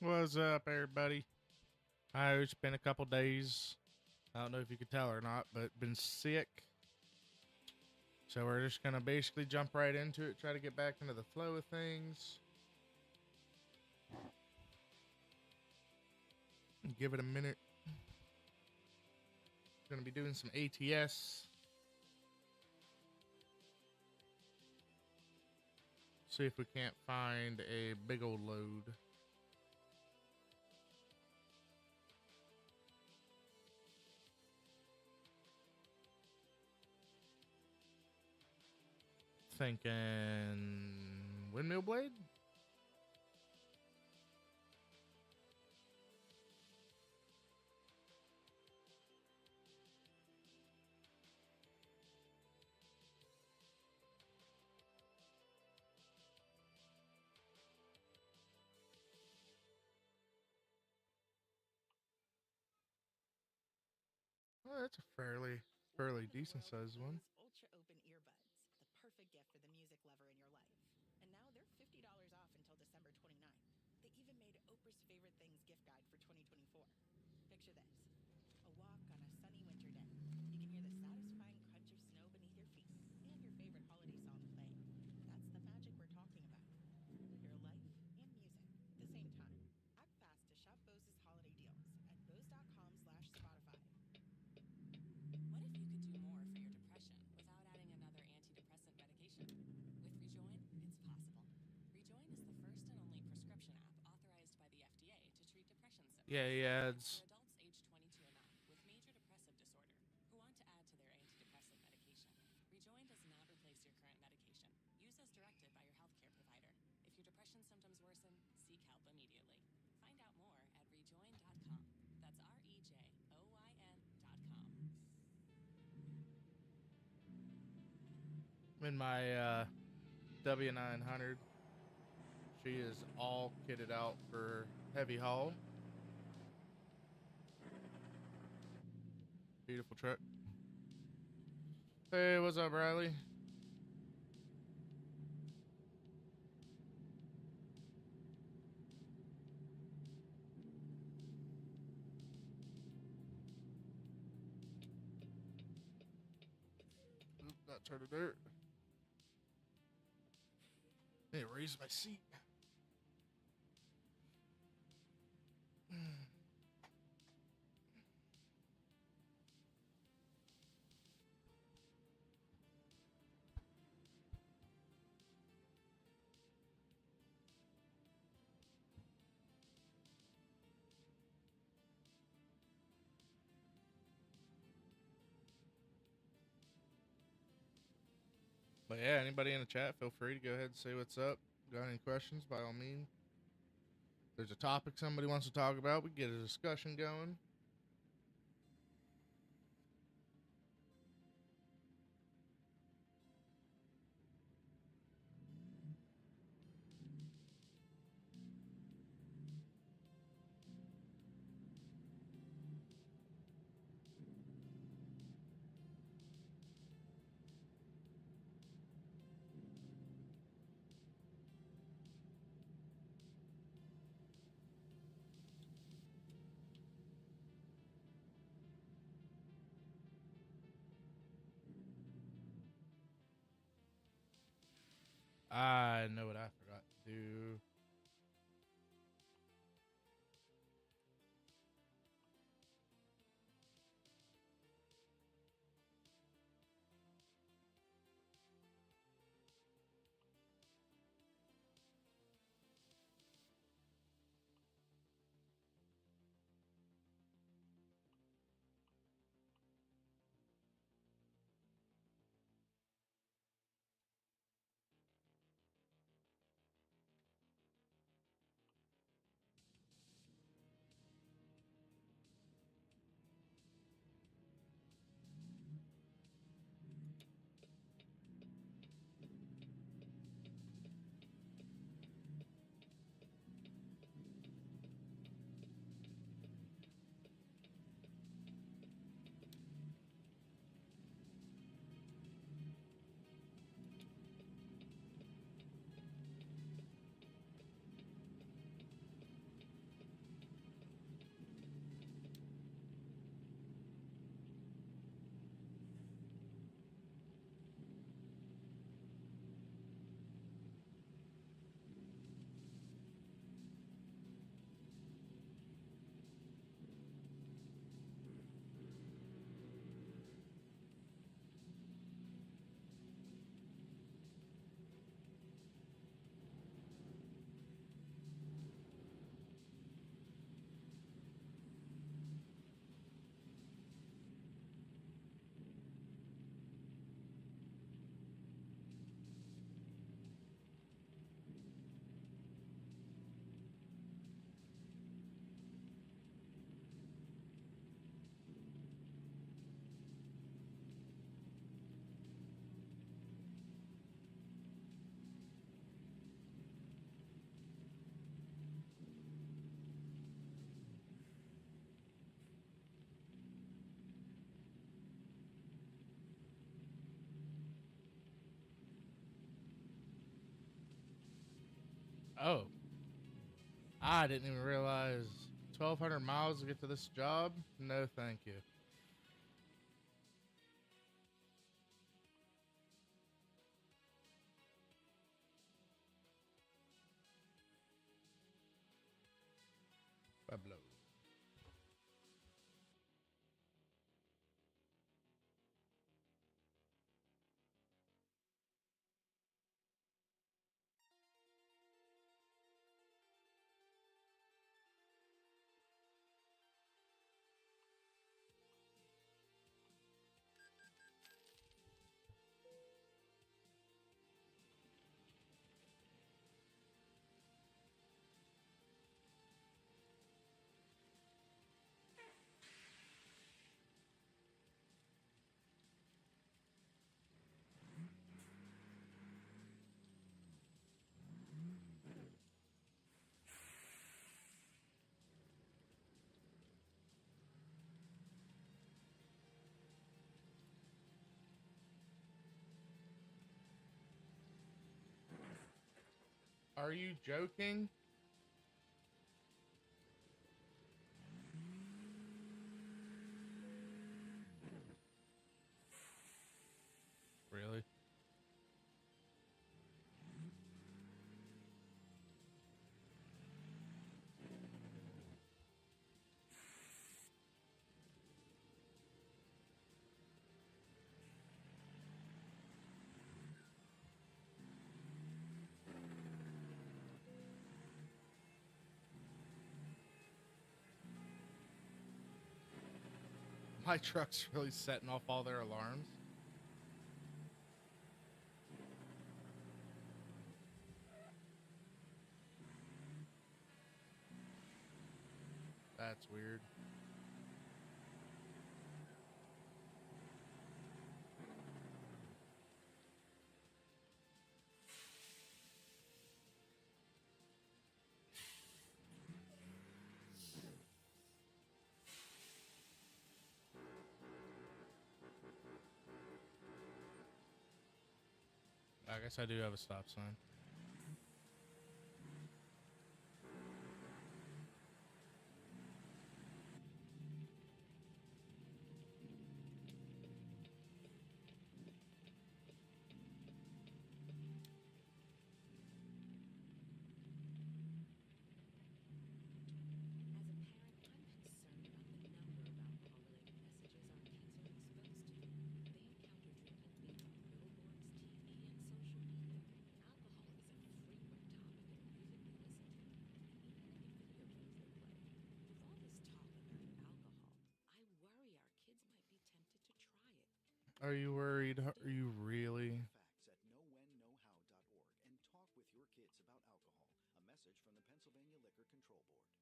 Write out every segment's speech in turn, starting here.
What's up, everybody? It's been a couple days. I don't know if you could tell or not, but been sick. So we're just gonna basically jump right into it, try to get back into the flow of things. Give it a minute. Gonna be doing some ATS. See if we can't find a big old load. Thinking windmill blade? Oh, that's a fairly decent sized one. Ultra Open earbuds, the perfect gift for the music lover in your life. And now they're $50 off until December 29th. They even made Oprah's favorite things gift guide for 2024. Picture this: a walk on a sunny winter day. You can hear the satisfying crunch of snow beneath your feet and your favorite holiday song playing. That's the magic we're talking about. Your life and music at the same time. Act fast to shop Bose's holiday deals at bose.com/Spotify. What if you could do more for your depression without adding another antidepressant medication? With Rejoin, it's possible. Rejoin is the first and only prescription app authorized by the FDA to treat depression symptoms. Yeah, he For adds. adults aged 22 and up with major depressive disorder who want to add to their antidepressant medication. Rejoin does not replace your current medication. Use as directed by your healthcare provider. If your depression symptoms worsen, seek help immediately. Find out more at rejoin.com. That's REJOYN.com. I'm in my W900. She is all kitted out for heavy haul. Beautiful truck. Hey, what's up, Riley? Oop, not turn of dirt. Hey, raise my seat. But yeah, anybody in the chat, feel free to go ahead and say what's up. Got any questions, by all means. If there's a topic somebody wants to talk about, we can get a discussion going. I know what I forgot to do. Oh, I didn't even realize 1,200 miles to get to this job. No, thank you. Pueblo. Are you joking? Really? My truck's really setting off all their alarms. That's weird. I guess I do have a stop sign. Are you worried? Are you really? Facts at knowwhenknowhow.org and talk with your kids about alcohol. A message from the Pennsylvania Liquor Control Board.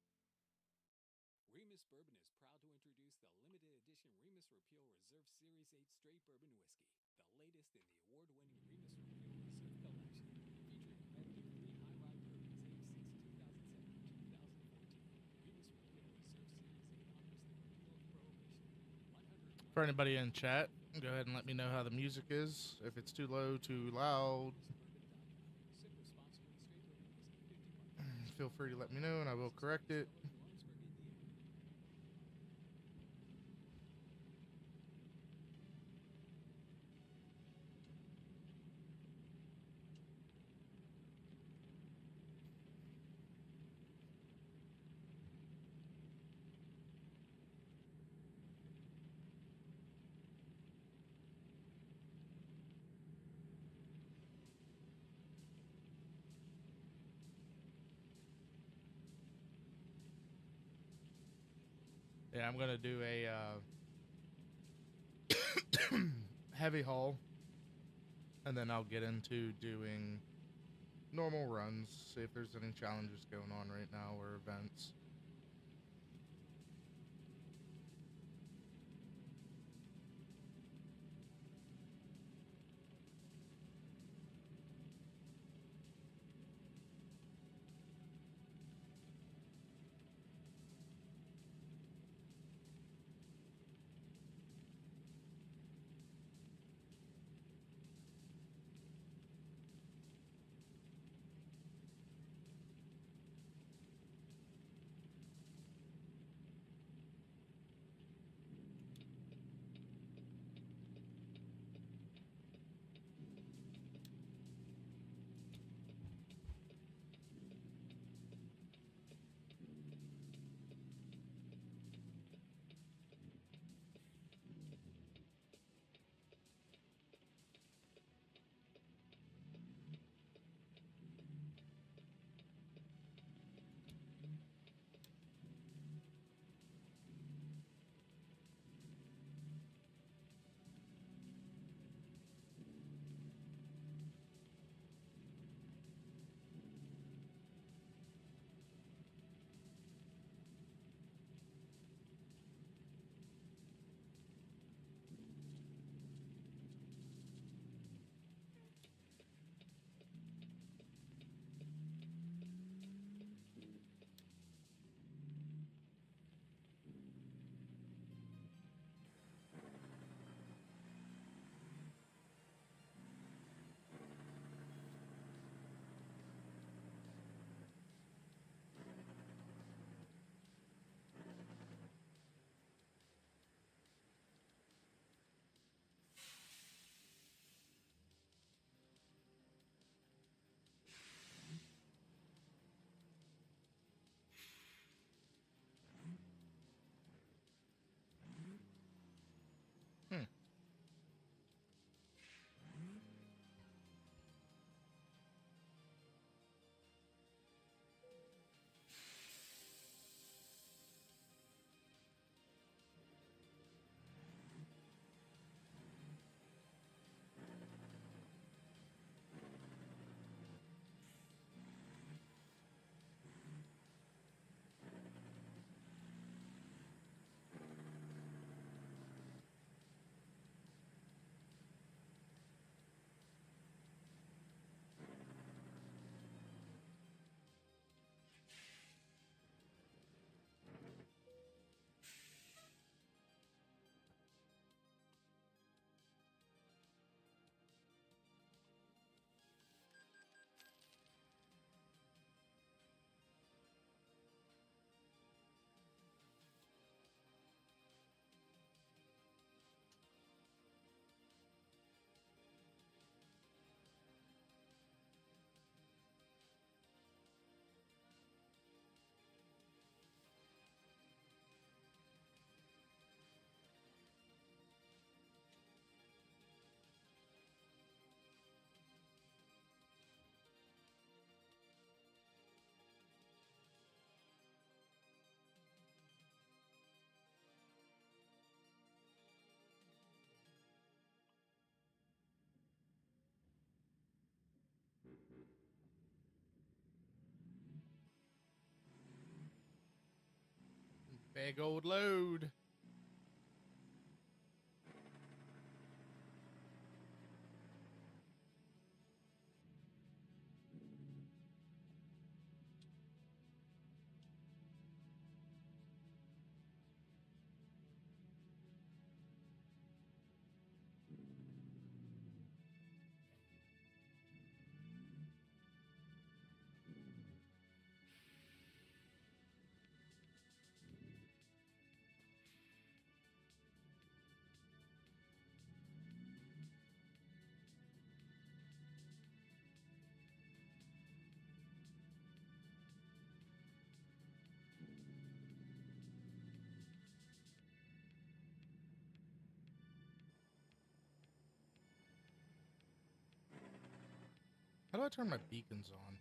Remus Bourbon is proud to introduce the limited edition Remus Repeal Reserve Series 8 Straight Bourbon Whiskey, the latest in the award-winning Remus Repeal Reserve collection, featuring competitive 3 high rye bourbons aged since 2007 to 2014. Remus Repeal Reserve Series 8 honors the repeal of Prohibition. 101 For anybody in chat, go ahead and let me know how the music is. If it's too low, too loud, Bourbon.com. Sip responsibly. Straight Bourbon Whiskey, 50 feel free to let me know and I will correct it. Lawrenceburg, Indiana. Yeah, I'm gonna do a heavy haul, and then I'll get into doing normal runs. See if there's any challenges going on right now or events. Big old load. How do I turn my beacons on?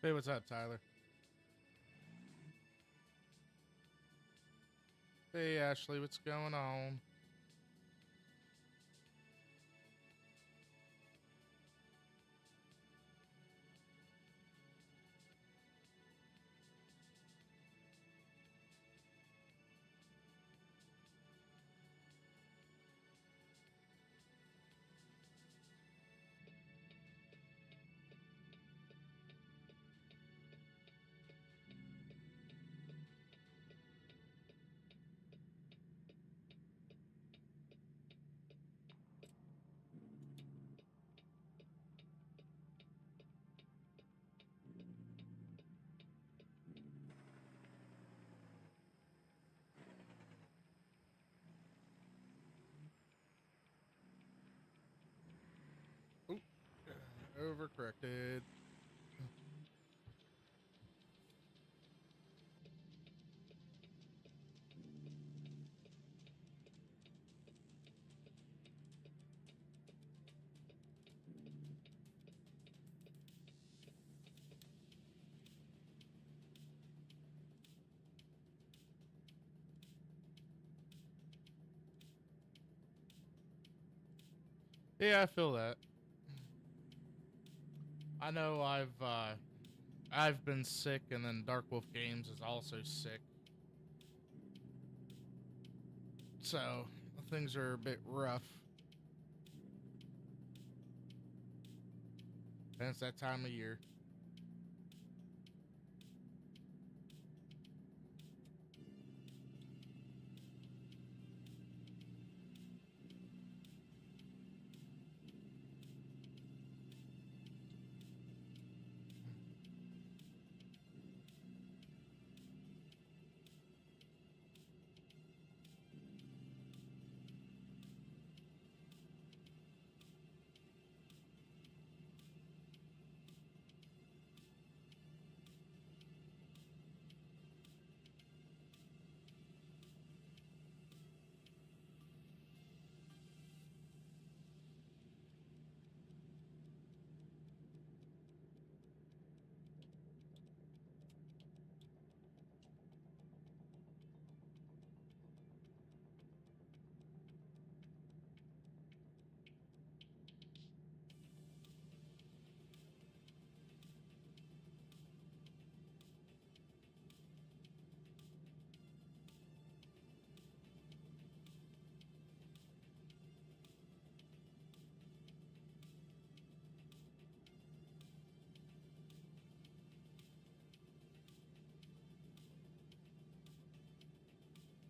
Hey, what's up, Tyler? Hey, Ashley, what's going on? Oop, overcorrected. Yeah, I feel that. I know I've been sick, and then Dark Wolf Games is also sick. So things are a bit rough. And it's that time of year.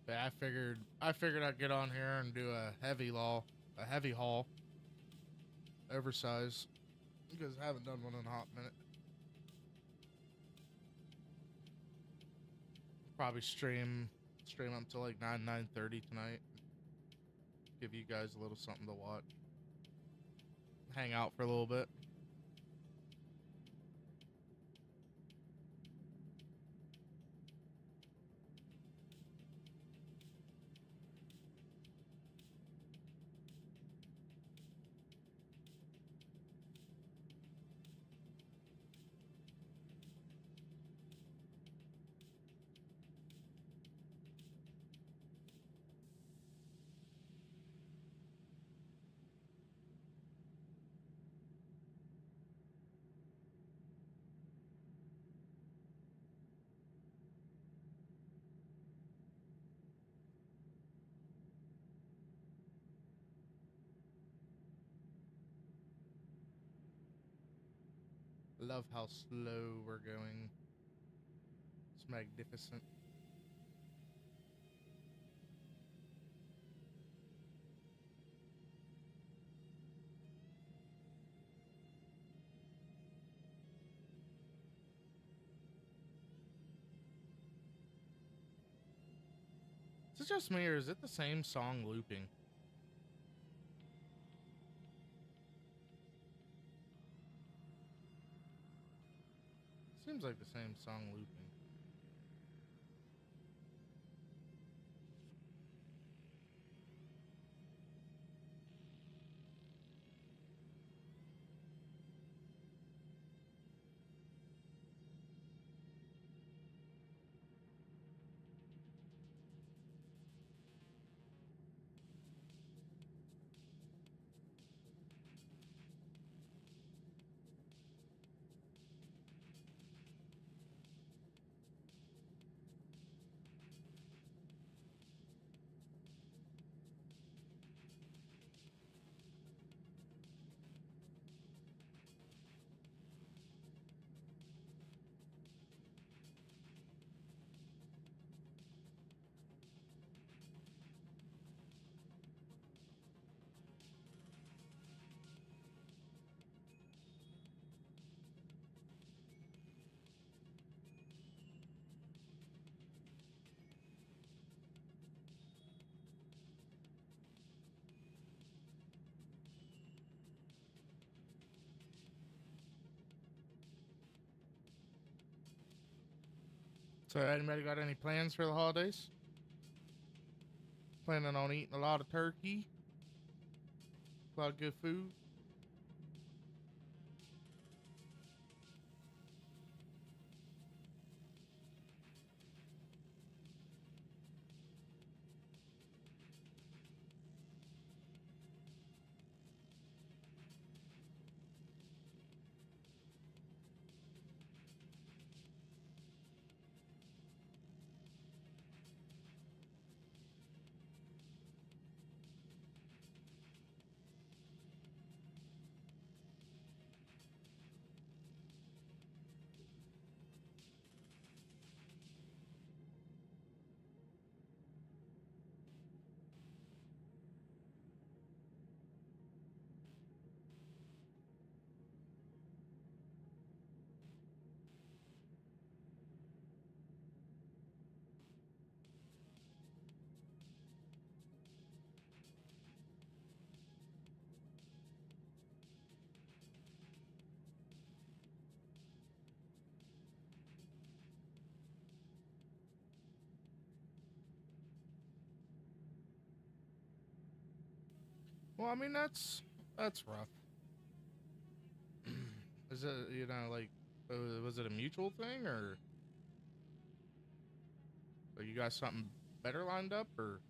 But I figured I'd get on here and do a heavy haul, oversize, because I haven't done one in a hot minute. Probably stream up till like 9:30 tonight. Give you guys a little something to watch. hang out for a little bit. Love how slow we're going. It's magnificent. Is it just me or is it the same song looping? Seems like the same song looping. So, anybody got any plans for the holidays? Planning on eating a lot of turkey? A lot of good food? Well, I mean that's rough. Is it like was it a mutual thing or you got something better lined up or?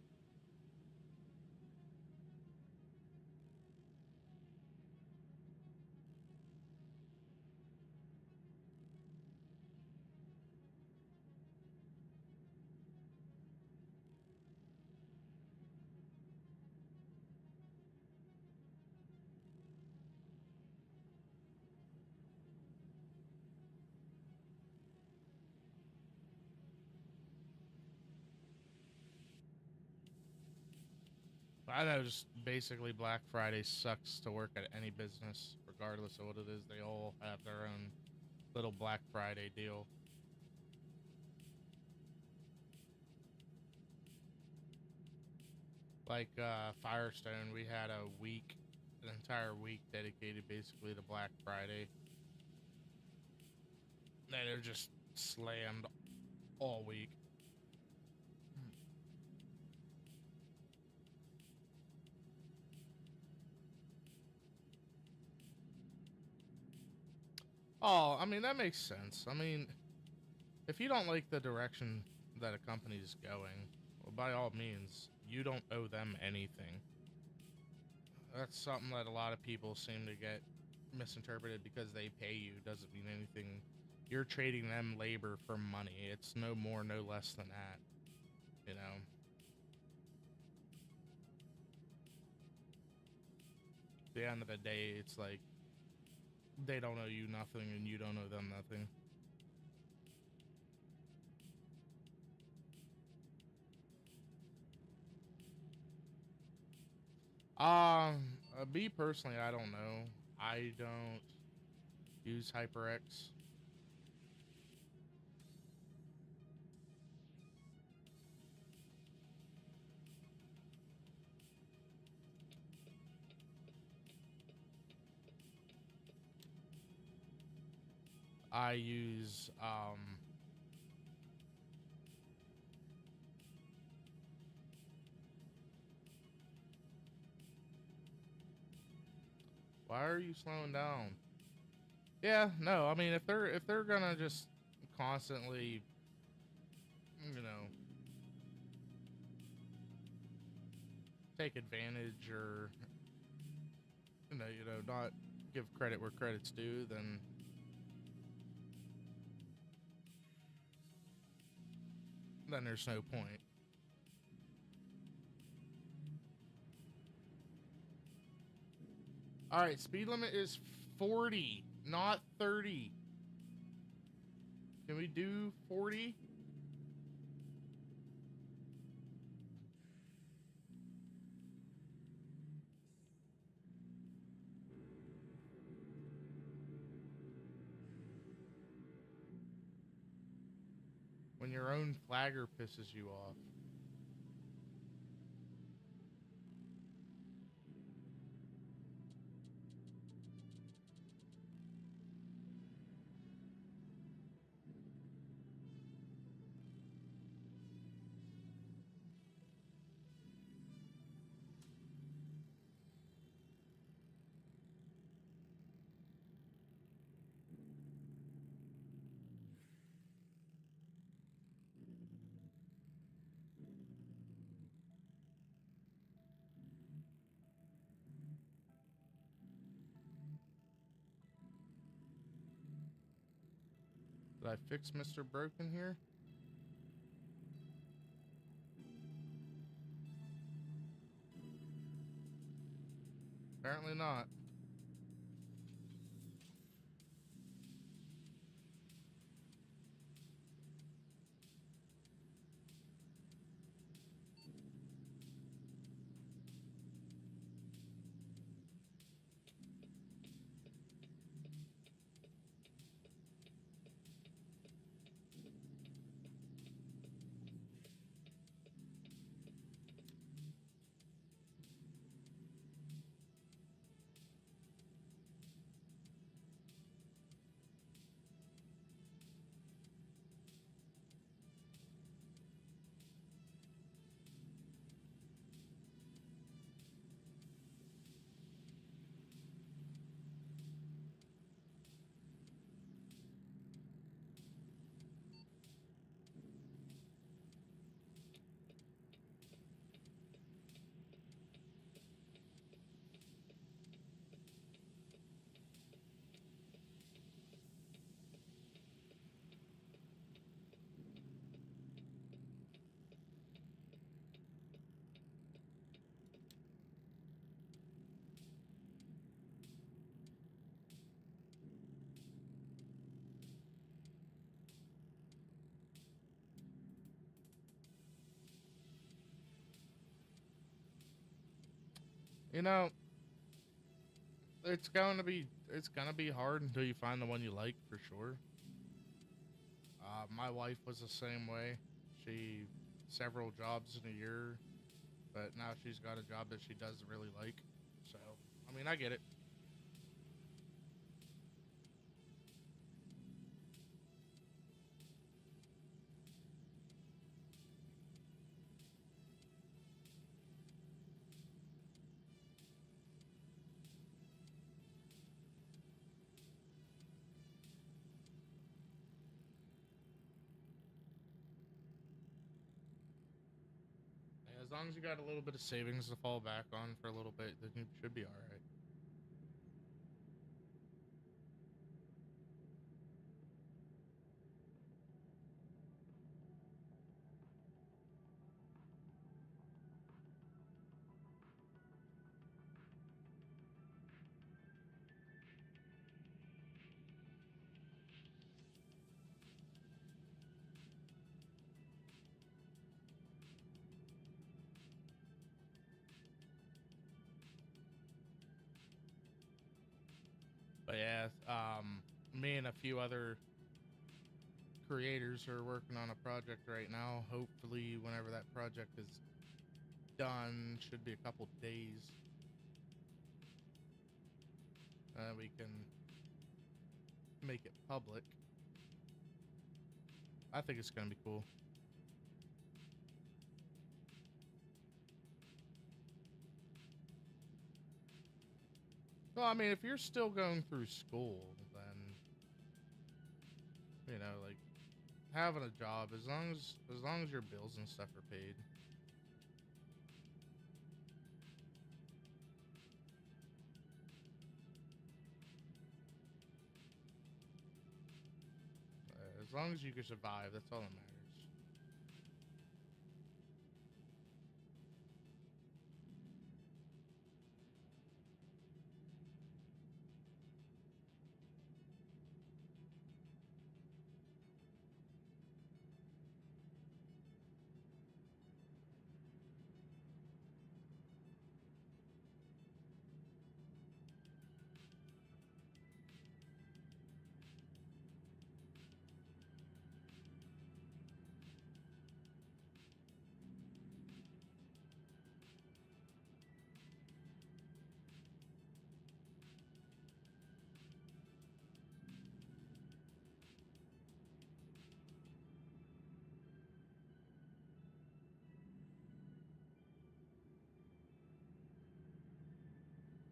I know just basically Black Friday sucks to work at any business, regardless of what it is. They all have their own little Black Friday deal. Like Firestone, we had a week an entire week dedicated basically to Black Friday. And they're just slammed all week. Oh, I mean, that makes sense. I mean, if you don't like the direction that a company's going, well, by all means, you don't owe them anything. That's something that a lot of people seem to get misinterpreted. Because they pay you doesn't mean anything. You're trading them labor for money. It's no more, no less than that. You know? At the end of the day, it's like they don't owe you nothing and you don't owe them nothing. Me personally, I don't know. I don't use HyperX. I use why are you slowing down? Yeah, no, I mean, if they're gonna just constantly, you know, take advantage, or not give credit where credit's due, then there's no point. All right, speed limit is 40, not 30. Can we do 40? When your own flagger pisses you off. Did I fix Mr. Broken here? Apparently not. You know, it's gonna be hard until you find the one you like, for sure. My wife was the same way. She several jobs in a year, but now she's got a job that she does really like. So, I I mean, I get it. Yeah, as long as you got a little bit of savings to fall back on for a little bit, then you should be all right. But yeah, me and a few other creators are working on a project right now. Hopefully, whenever that project is done, should be a couple days. We can make it public. I think it's gonna be cool. Well, I mean, if you're still going through school, then you know, like having a job, as long as your bills and stuff are paid. As long as you can survive, that's all that matters.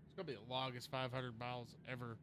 It's gonna be the longest 500 miles ever.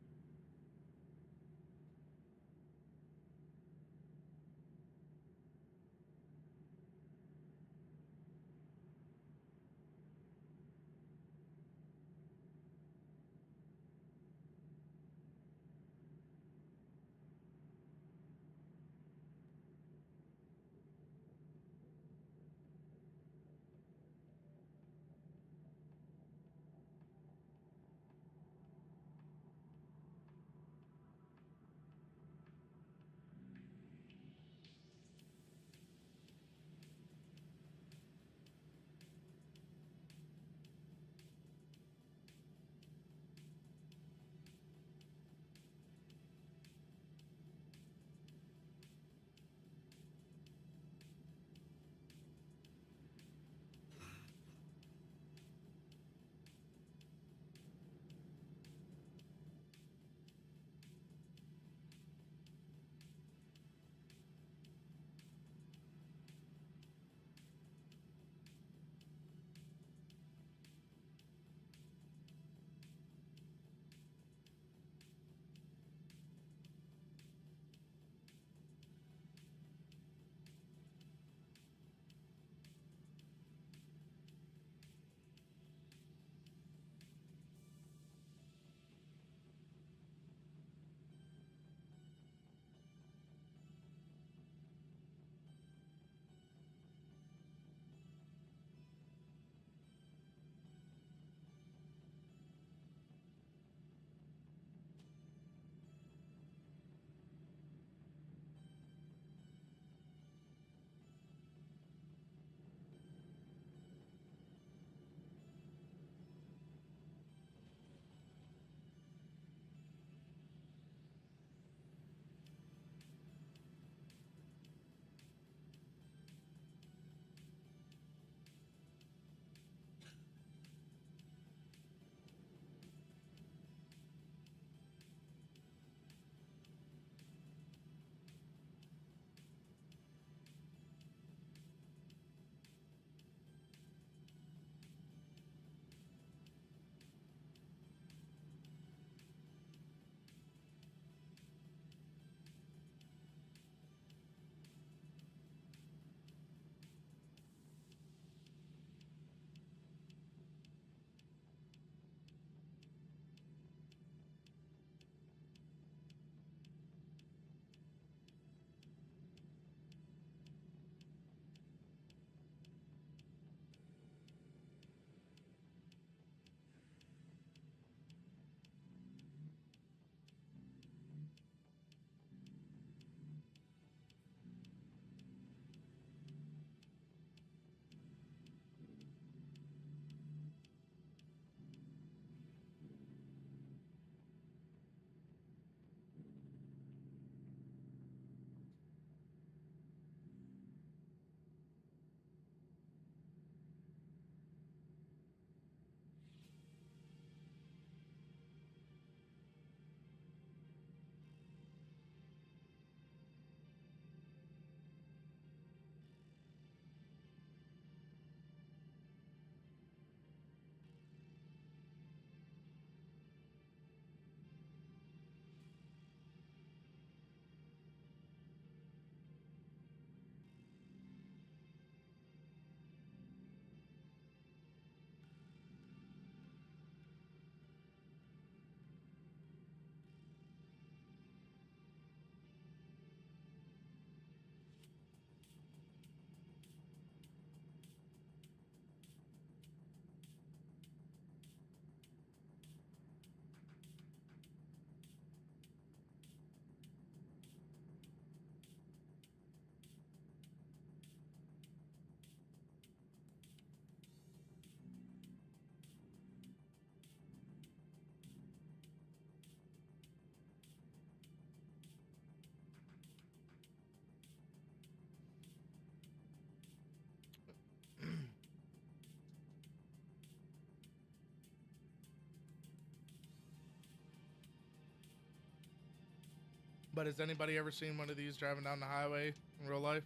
But has anybody ever seen one of these driving down the highway in real life?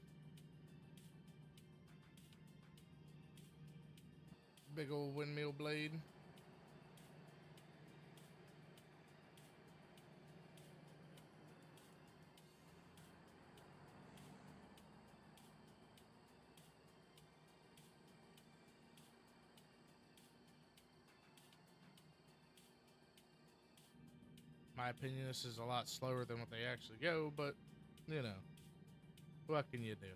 Big old windmill blade. My opinion, this is a lot slower than what they actually go, but you know, what can you do?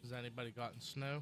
Has anybody gotten snow?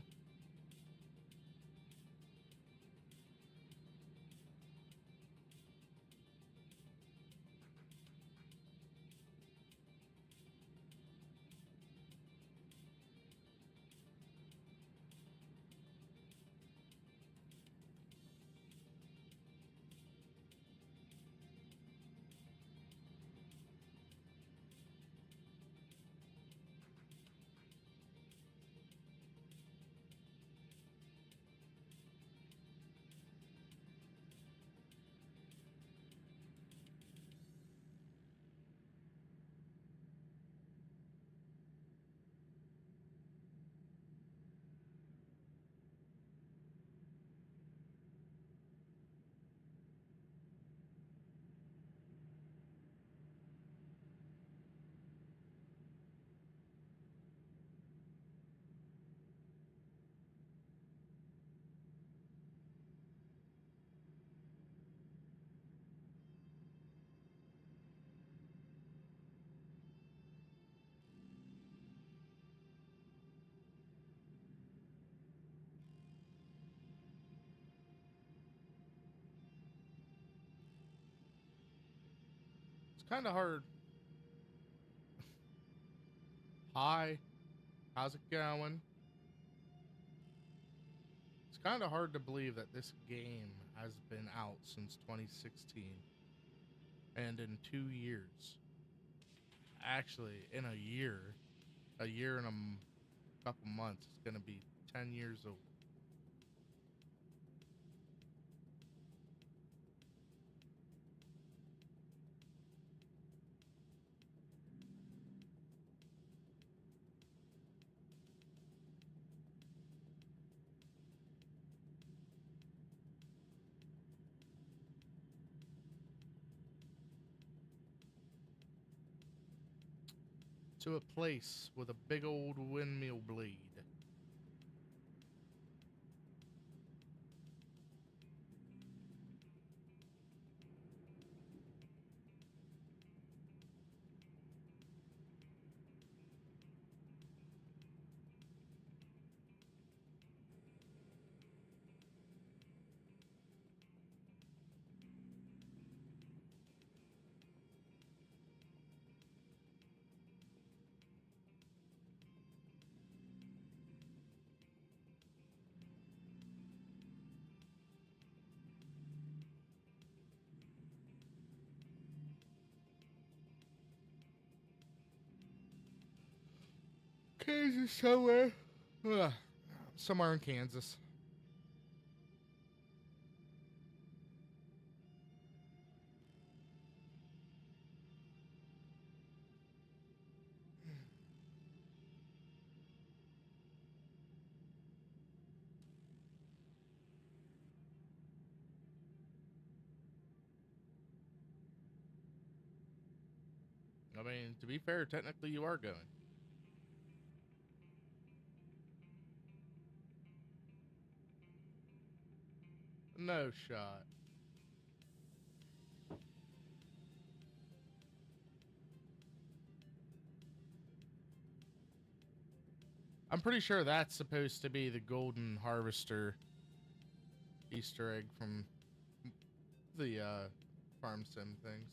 It's kind of hard. Hi, how's it going? It's kind of hard to believe that this game has been out since 2016 and in 2 years. Actually, in a year and couple months, it's going to be 10 years old. To a place with a big old windmill blade. Kansas somewhere. Ugh, somewhere in Kansas. I mean, to be fair, technically you are going. No shot. I'm pretty sure that's supposed to be the golden harvester Easter egg from the farm sim things.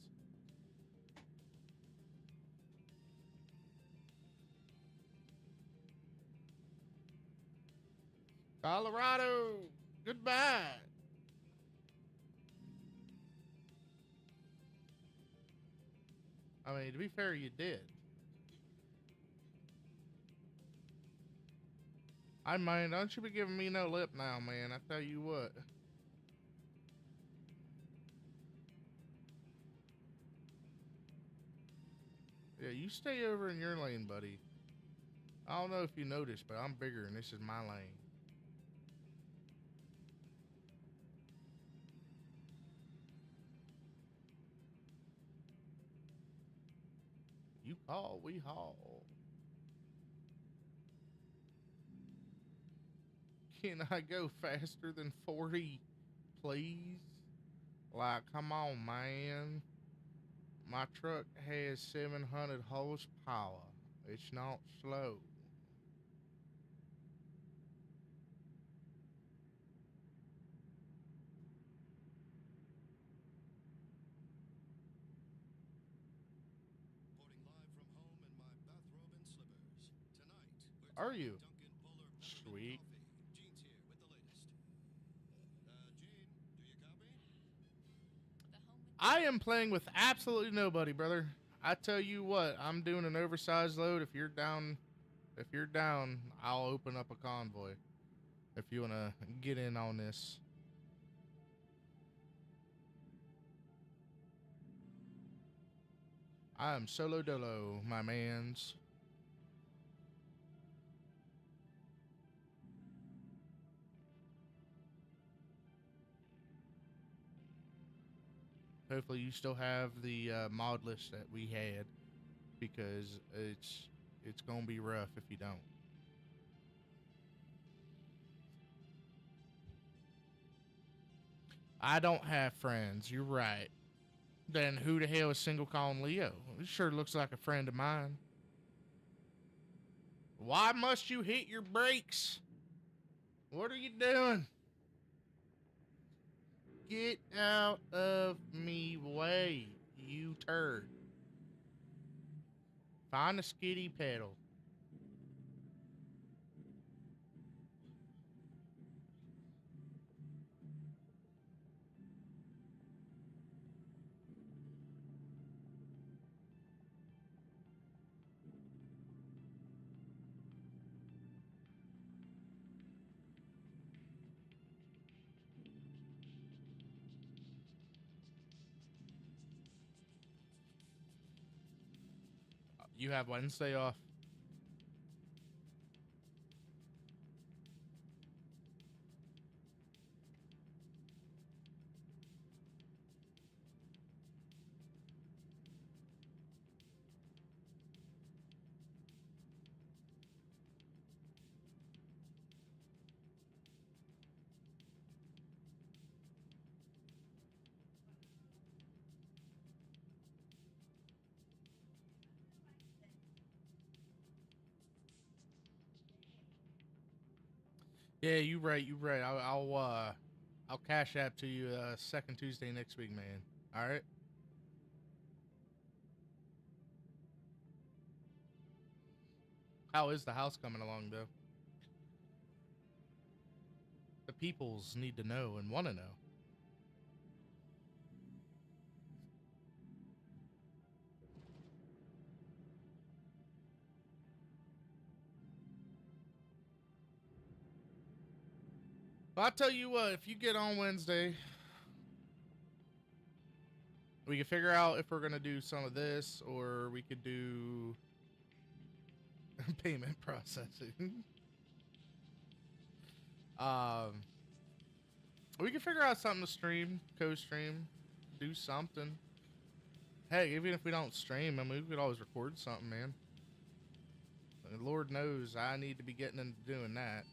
Colorado, goodbye. I mean, to be fair, you did. I mind, don't you be giving me no lip now, man. I tell you what. Yeah, you stay over in your lane, buddy. I don't know if you noticed, but I'm bigger and this is my lane. You call, we haul. Can I go faster than 40, please? Like, come on, man. My truck has 700 horsepower. It's not slow. Are you? Sweet. I am playing with absolutely nobody, brother. I tell you what, I'm doing an oversized load. If you're down, I'll open up a convoy. If you want to get in on this. I am solo dolo, my mans. Hopefully you still have the mod list that we had, because it's gonna be rough if you don't. I don't have friends. You're right. Then who the hell is Single Colin Leo? He sure looks like a friend of mine. Why must you hit your brakes? What are you doing? Get out of me way, you turd. Find a skiddy pedal. You have Wednesday off. Yeah, you right. You right. I'll cash app to you second Tuesday next week, man. All right. How is the house coming along though? The peoples need to know and want to know. But I'll tell you what, if you get on Wednesday, we can figure out if we're gonna do some of this, or we could do payment processing. um, we can figure out something to stream, co-stream, do something. Hey, even if we don't stream, I mean, we could always record something, man. And Lord knows I need to be getting into doing that.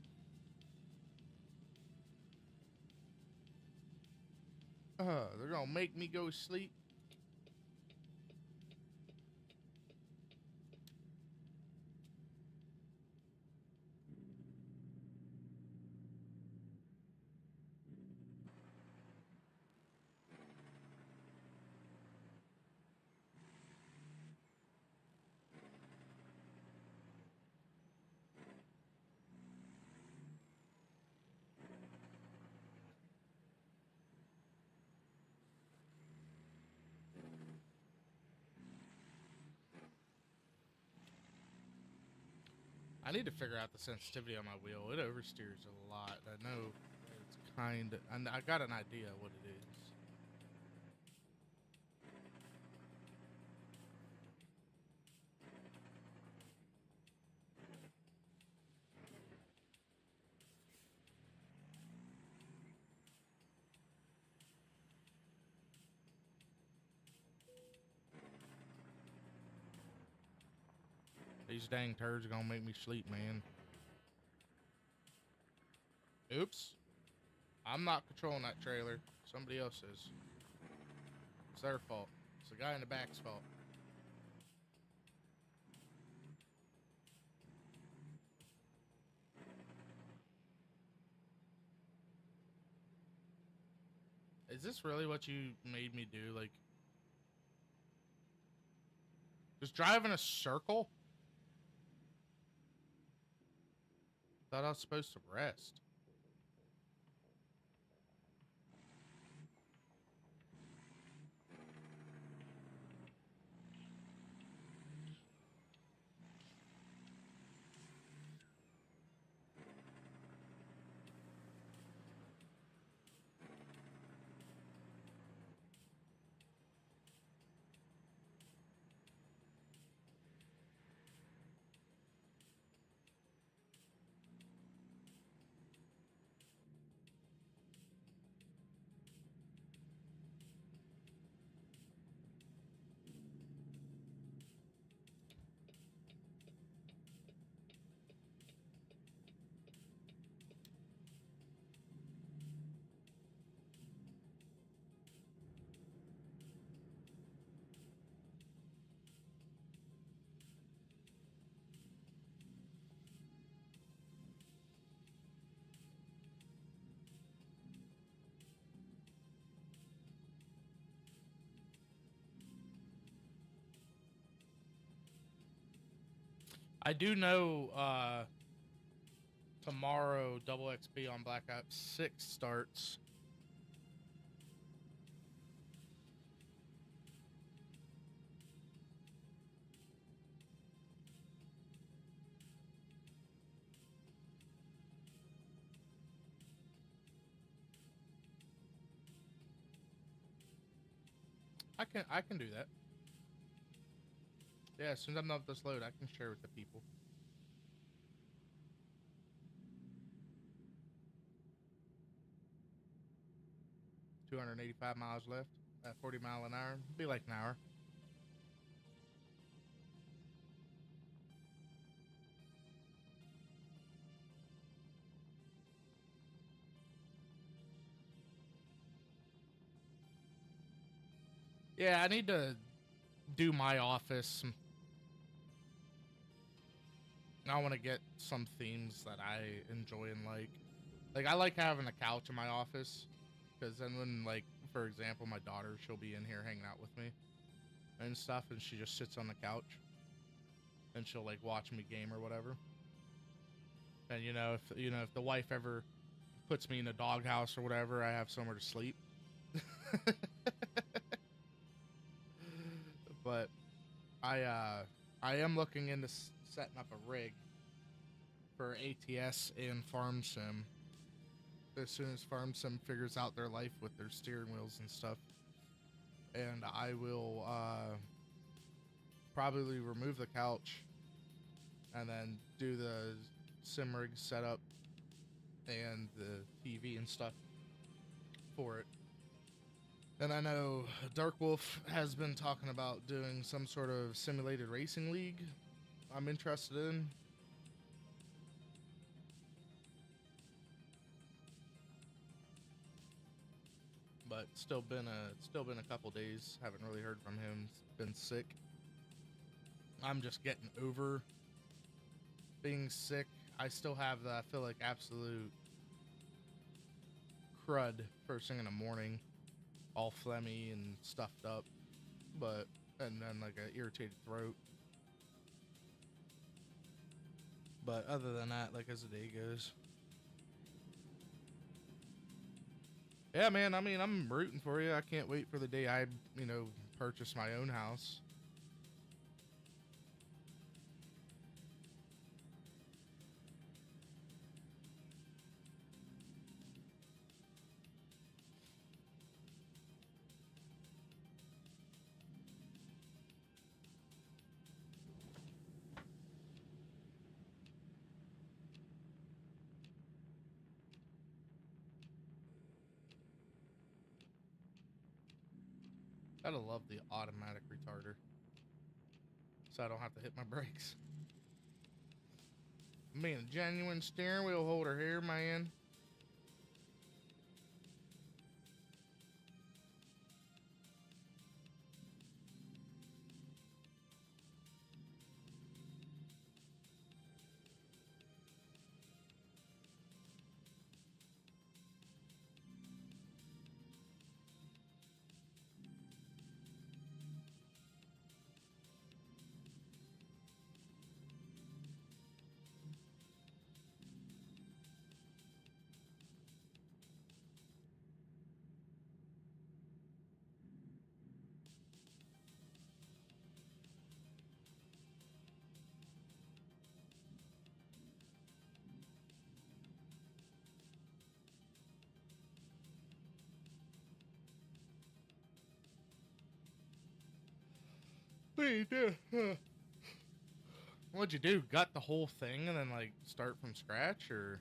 They're gonna make me go sleep. I need to figure out the sensitivity on my wheel. It oversteers a lot. I know it's kind of, and I got an idea what it is. These dang turds are gonna make me sleep, man. Oops. I'm not controlling that trailer. Somebody else is. It's their fault. It's the guy in the back's fault. Is this really what you made me do? Like, just drive in a circle? Thought I was supposed to rest. I do know tomorrow Double XP on Black Ops 6 starts. I can do that. Yeah, as soon as I'm done with this load, I can share with the people. $285 miles left at 40 mile an hour. Be like an hour. Yeah, I need to do my office. I want to get some themes that I enjoy and like. Like, I like having a couch in my office. Because then when, like, for example, my daughter, she'll be in here hanging out with me and stuff. And she just sits on the couch. And she'll, like, watch me game or whatever. And, if the wife ever puts me in a doghouse or whatever, I have somewhere to sleep. But I am looking into setting up a rig for ATS and Farm Sim as soon as Farm Sim figures out their life with their steering wheels and stuff. And I will probably remove the couch and then do the sim rig setup and the TV and stuff for it. And I know Dark Wolf has been talking about doing some sort of simulated racing league I'm interested in. But still been a couple days. Haven't really heard from him. Been sick. I'm just getting over being sick. I still have the, I feel like, absolute crud first thing in the morning, all phlegmy and stuffed up, but and then like an irritated throat. But other than that, like as the day goes, yeah, man. I mean, I'm rooting for you. I can't wait for the day I, purchase my own house. Gotta love the automatic retarder, so I don't have to hit my brakes. Being a genuine steering wheel holder here, man. Wait, what'd you do? Got the whole thing and then like start from scratch, or?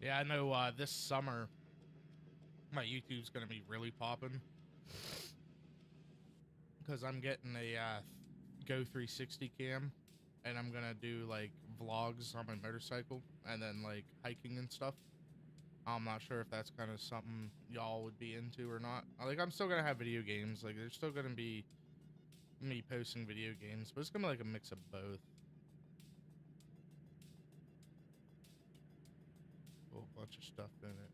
Yeah, I know this summer my YouTube's gonna be really popping because I'm getting a Go 360 cam, and I'm gonna do like vlogs on my motorcycle and then like hiking and stuff. I'm not sure if that's kind of something y'all would be into or not. Like, I'm still gonna have video games. Like, there's still gonna be me posting video games, but it's gonna be like a mix of both. A whole bunch of stuff in it.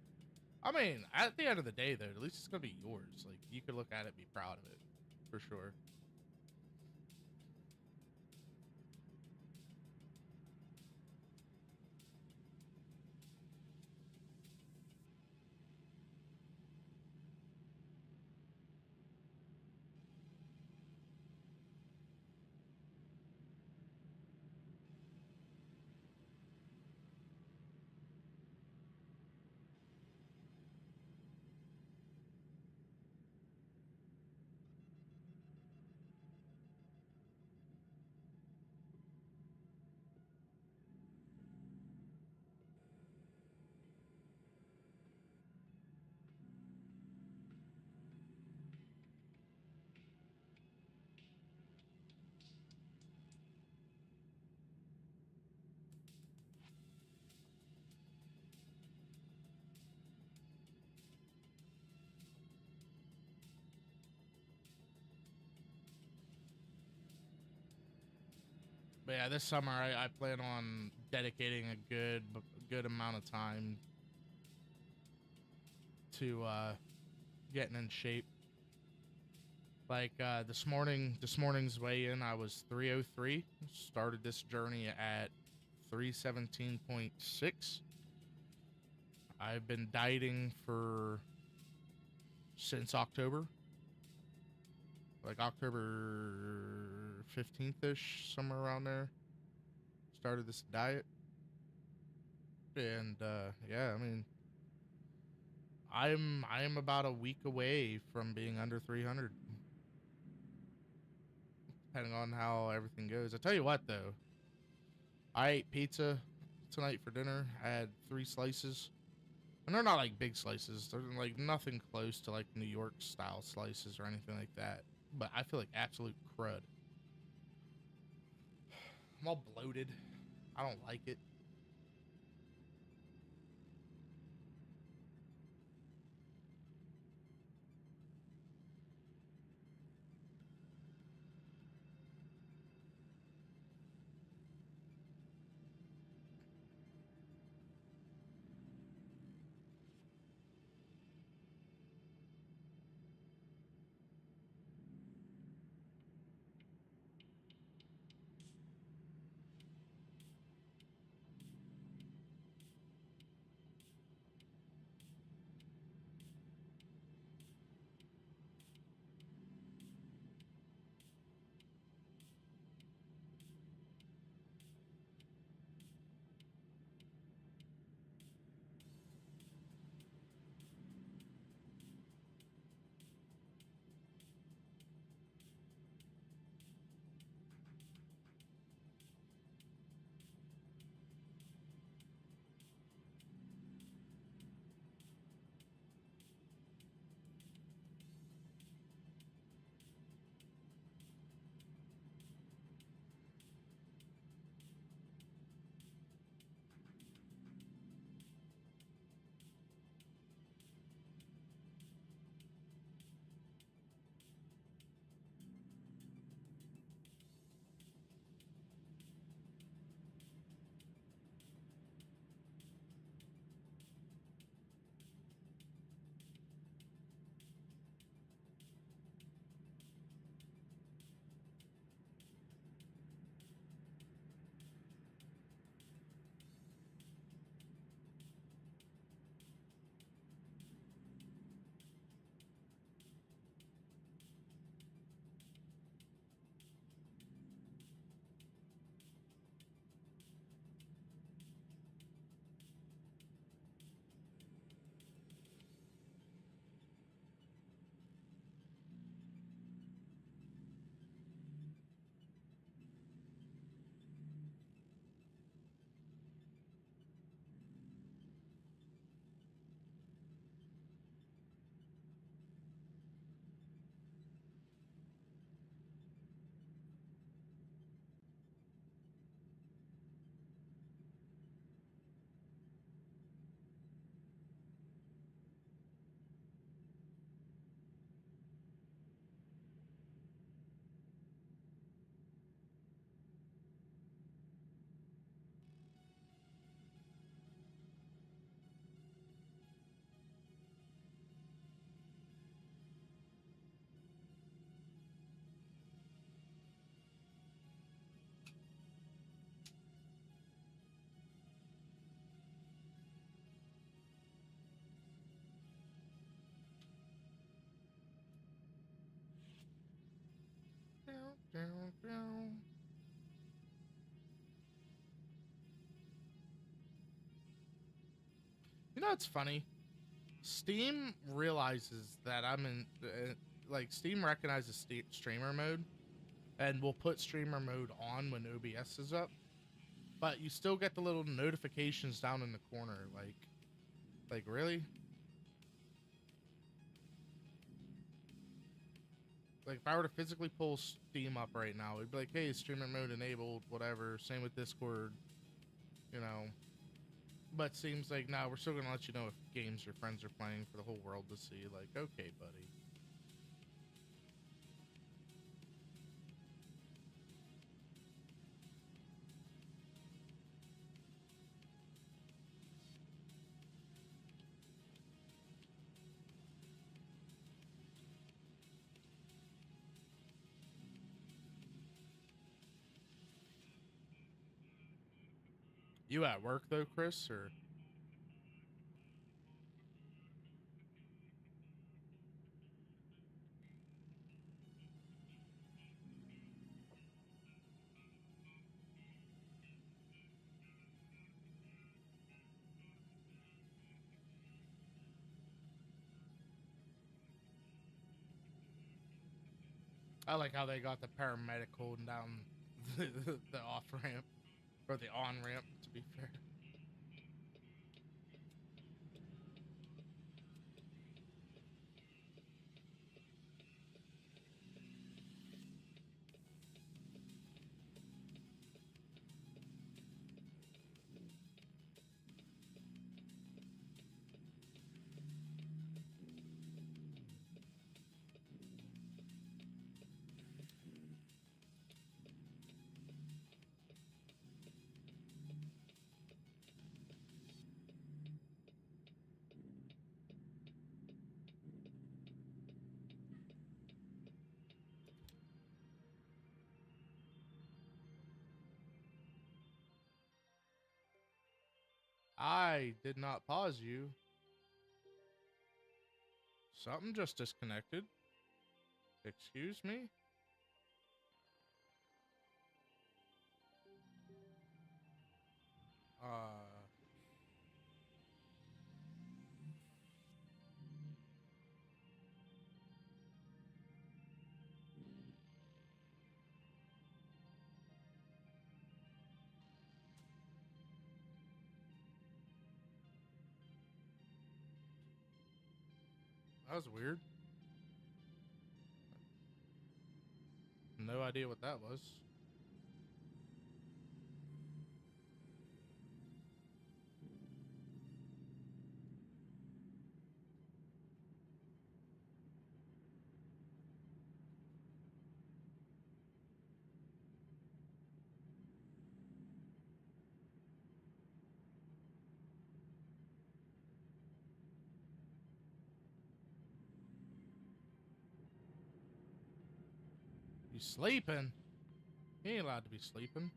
I mean, at the end of the day, though, at least it's gonna be yours. Like, you could look at it, and be proud of it, for sure. But yeah, this summer I plan on dedicating a good amount of time to getting in shape. Like this morning's weigh-in, I was 303. Started this journey at 317.6. I've been dieting for since October, like October 15th ish, somewhere around there. Started this diet, and yeah, I mean, I am about a week away from being under 300, depending on how everything goes. I tell you what, though, I ate pizza tonight for dinner. I had 3 slices, and they're not like big slices. They're like nothing close to like New York style slices or anything like that. But I feel like absolute crud. I'm all bloated. I don't like it. You know, it's funny. Steam realizes that I'm in, like, Steam recognizes streamer mode and will put streamer mode on when OBS is up, but you still get the little notifications down in the corner. Like really? Like, if I were to physically pull Steam up right now, it'd be like, hey, streamer mode enabled, whatever. Same with Discord, you know. But seems like, now we're still gonna let you know if games your friends are playing for the whole world to see. Like, okay, buddy. You at work though, Chris, or? I like how they got the paramedic holding down the off ramp or the on ramp. To be fair. I did not pause you. Something just disconnected. Excuse me? That was weird. No idea what that was. You sleeping? He ain't allowed to be sleeping.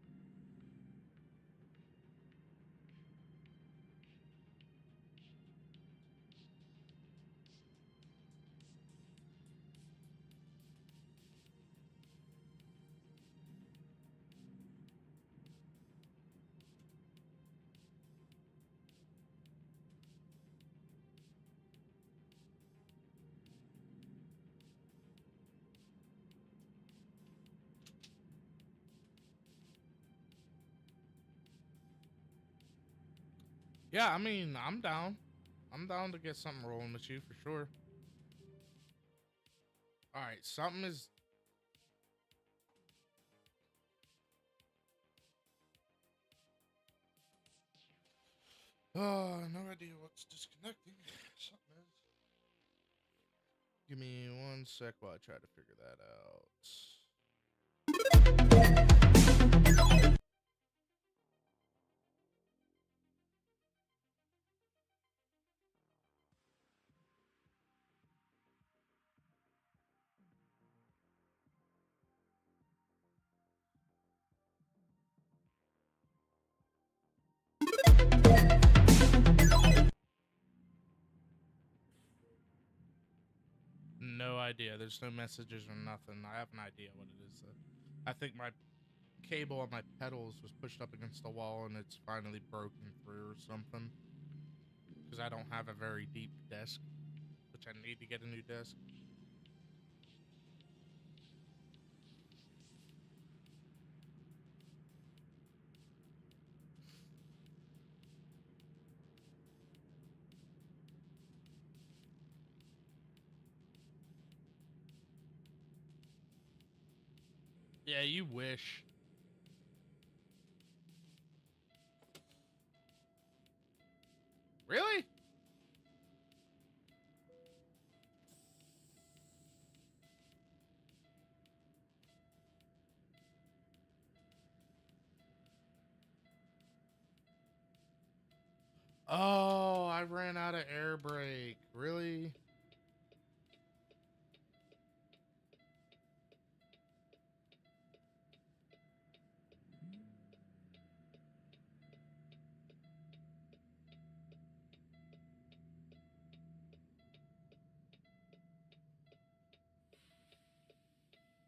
Yeah, I mean, I'm down. I'm down to get something rolling with you for sure. All right, something is. Oh, no idea what's disconnecting. Something is. Give me 1 sec while I try to figure that out. No idea. There's no messages or nothing. I have an idea what it is. I think my cable on my pedals was pushed up against the wall and it's finally broken through or something. Because I don't have a very deep desk, which I need to get a new desk. Yeah, you wish. Really? Oh, I ran out of air brake. Really?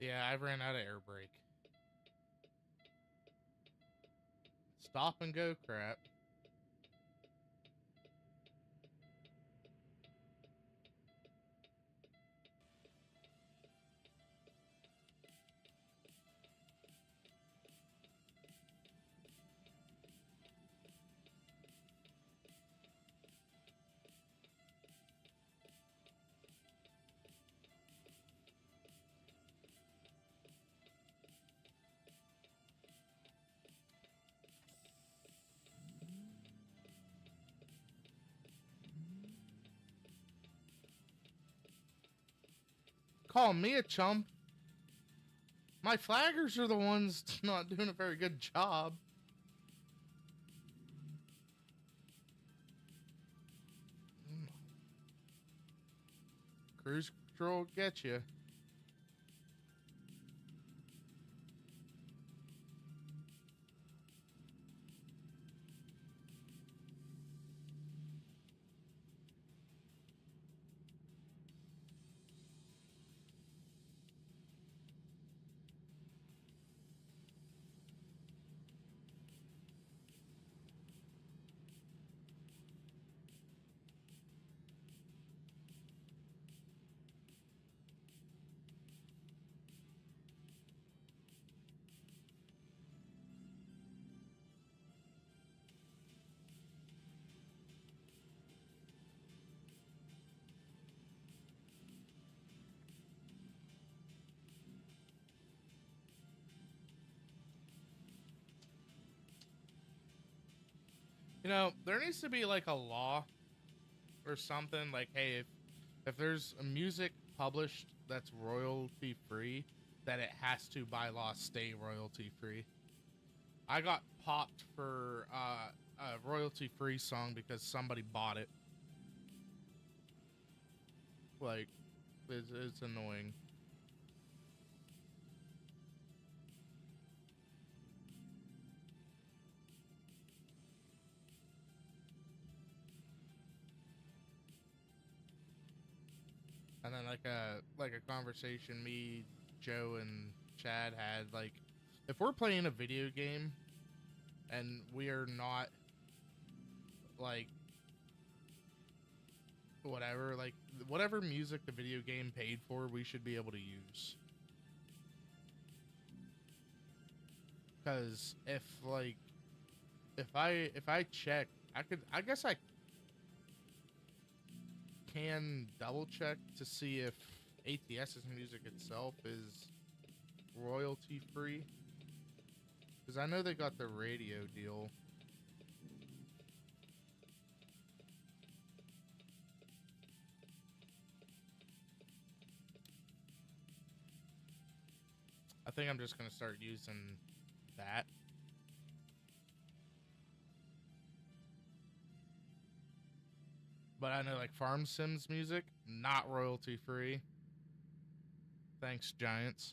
Yeah, I ran out of air brake. Stop and go crap. Call me a chump. My flaggers are the ones not doing a very good job. Cruise control get you. You know, there needs to be like a law or something like, hey, if there's a music published that's royalty free, that it has to by law stay royalty free. I got popped for a royalty free song because somebody bought it. Like, it's annoying. And then like a conversation me, Joe, and Chad had, like, if we're playing a video game and we are not like whatever, like whatever music the video game paid for, we should be able to use. Because if I check, I guess I can double check to see if ATS's music itself is royalty free, because I know they got the radio deal. I think I'm just gonna start using that. But I know like Farm Sims music, not royalty free. Thanks, Giants.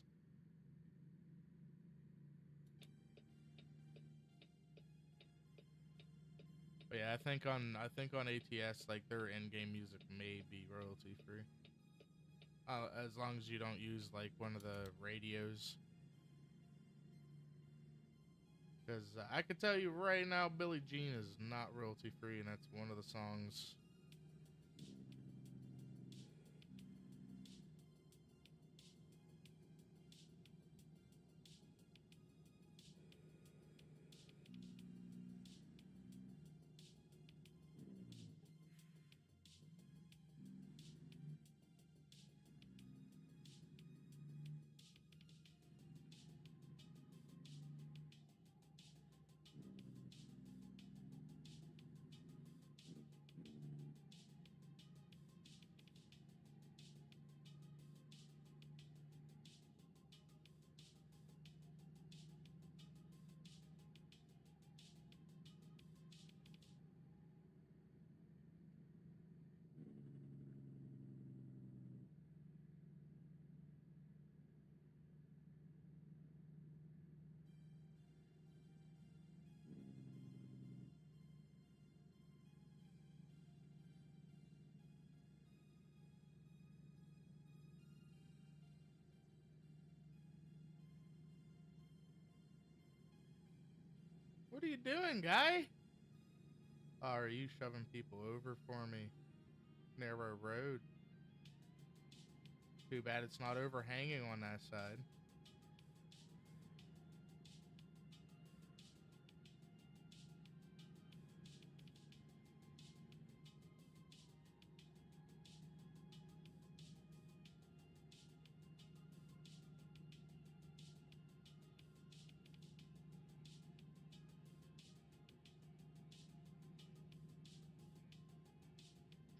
But yeah, I think on ATS, like their in-game music may be royalty free. As long as you don't use like one of the radios. Because I could tell you right now, Billie Jean is not royalty free, and that's one of the songs. What are you doing, guy? Oh, are you shoving people over for me? Narrow road. Too bad it's not overhanging on that side.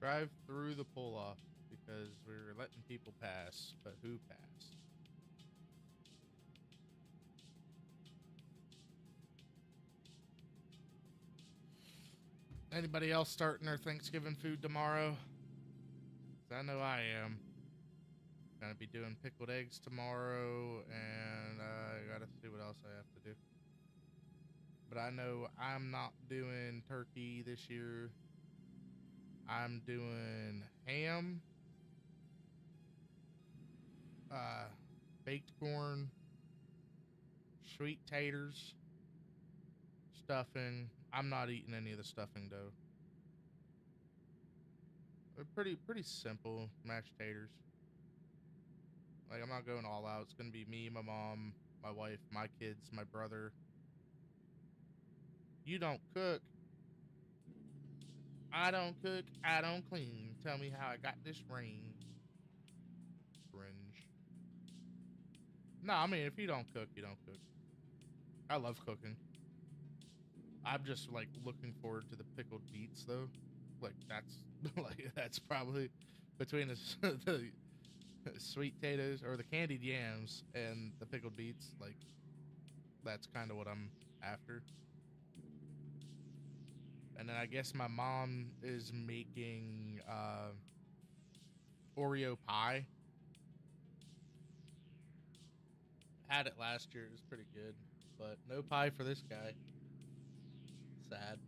Drive through the pull-off because we were letting people pass, but who passed? Anybody else starting their Thanksgiving food tomorrow? 'Cause I know I am. Gonna be doing pickled eggs tomorrow, and I gotta see what else I have to do. But I know I'm not doing turkey this year. I'm doing ham, uh, baked corn, sweet taters, stuffing. I'm not eating any of the stuffing though. They're pretty simple mashed taters. Like, I'm not going all out. It's gonna be me, my mom, my wife, my kids, my brother. You don't cook. I don't cook. I don't clean. Tell me how I got this ring. Cringe. No, I mean, if you don't cook, you don't cook. I love cooking. I'm just like looking forward to the pickled beets though. Like that's probably between the sweet potatoes or the candied yams and the pickled beets. Like that's kind of what I'm after. And then I guess my mom is making Oreo pie. Had it last year. It was pretty good, but no pie for this guy. Sad.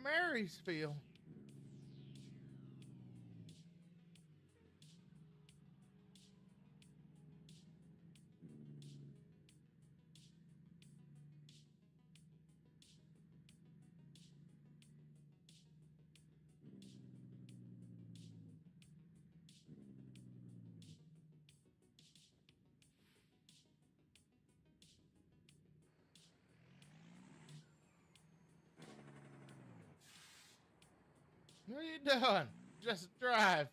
Marysville. What are you doing? Just drive.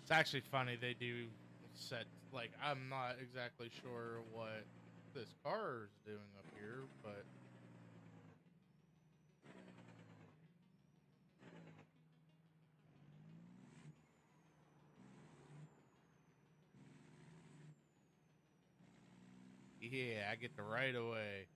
It's actually funny they do set, like, I'm not exactly sure what this car is doing up here, but yeah, I get the right of way.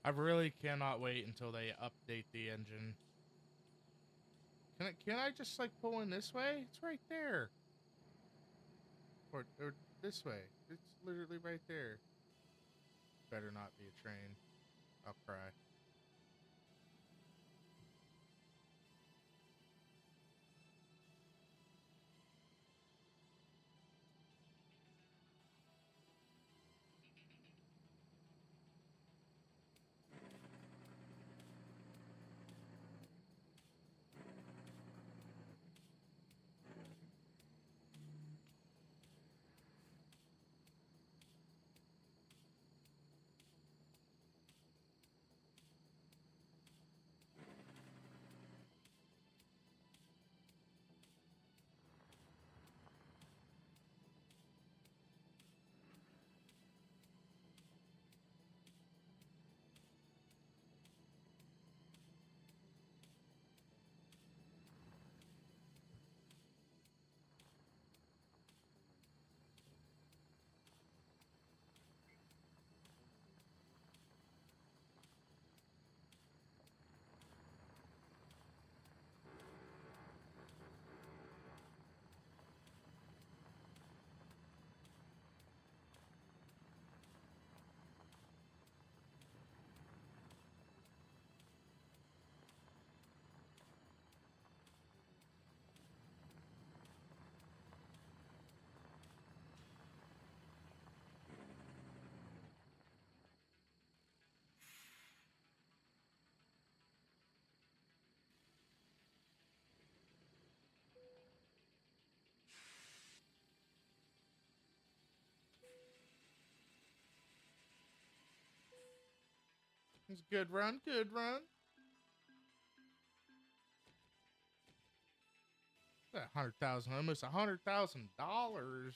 I really cannot wait until they update the engine. Can I just like pull in this way? It's right there. Or this way. It's literally right there. Better not be a train. I'll cry. It's a good run. Good run. That $100,000, almost $100,000.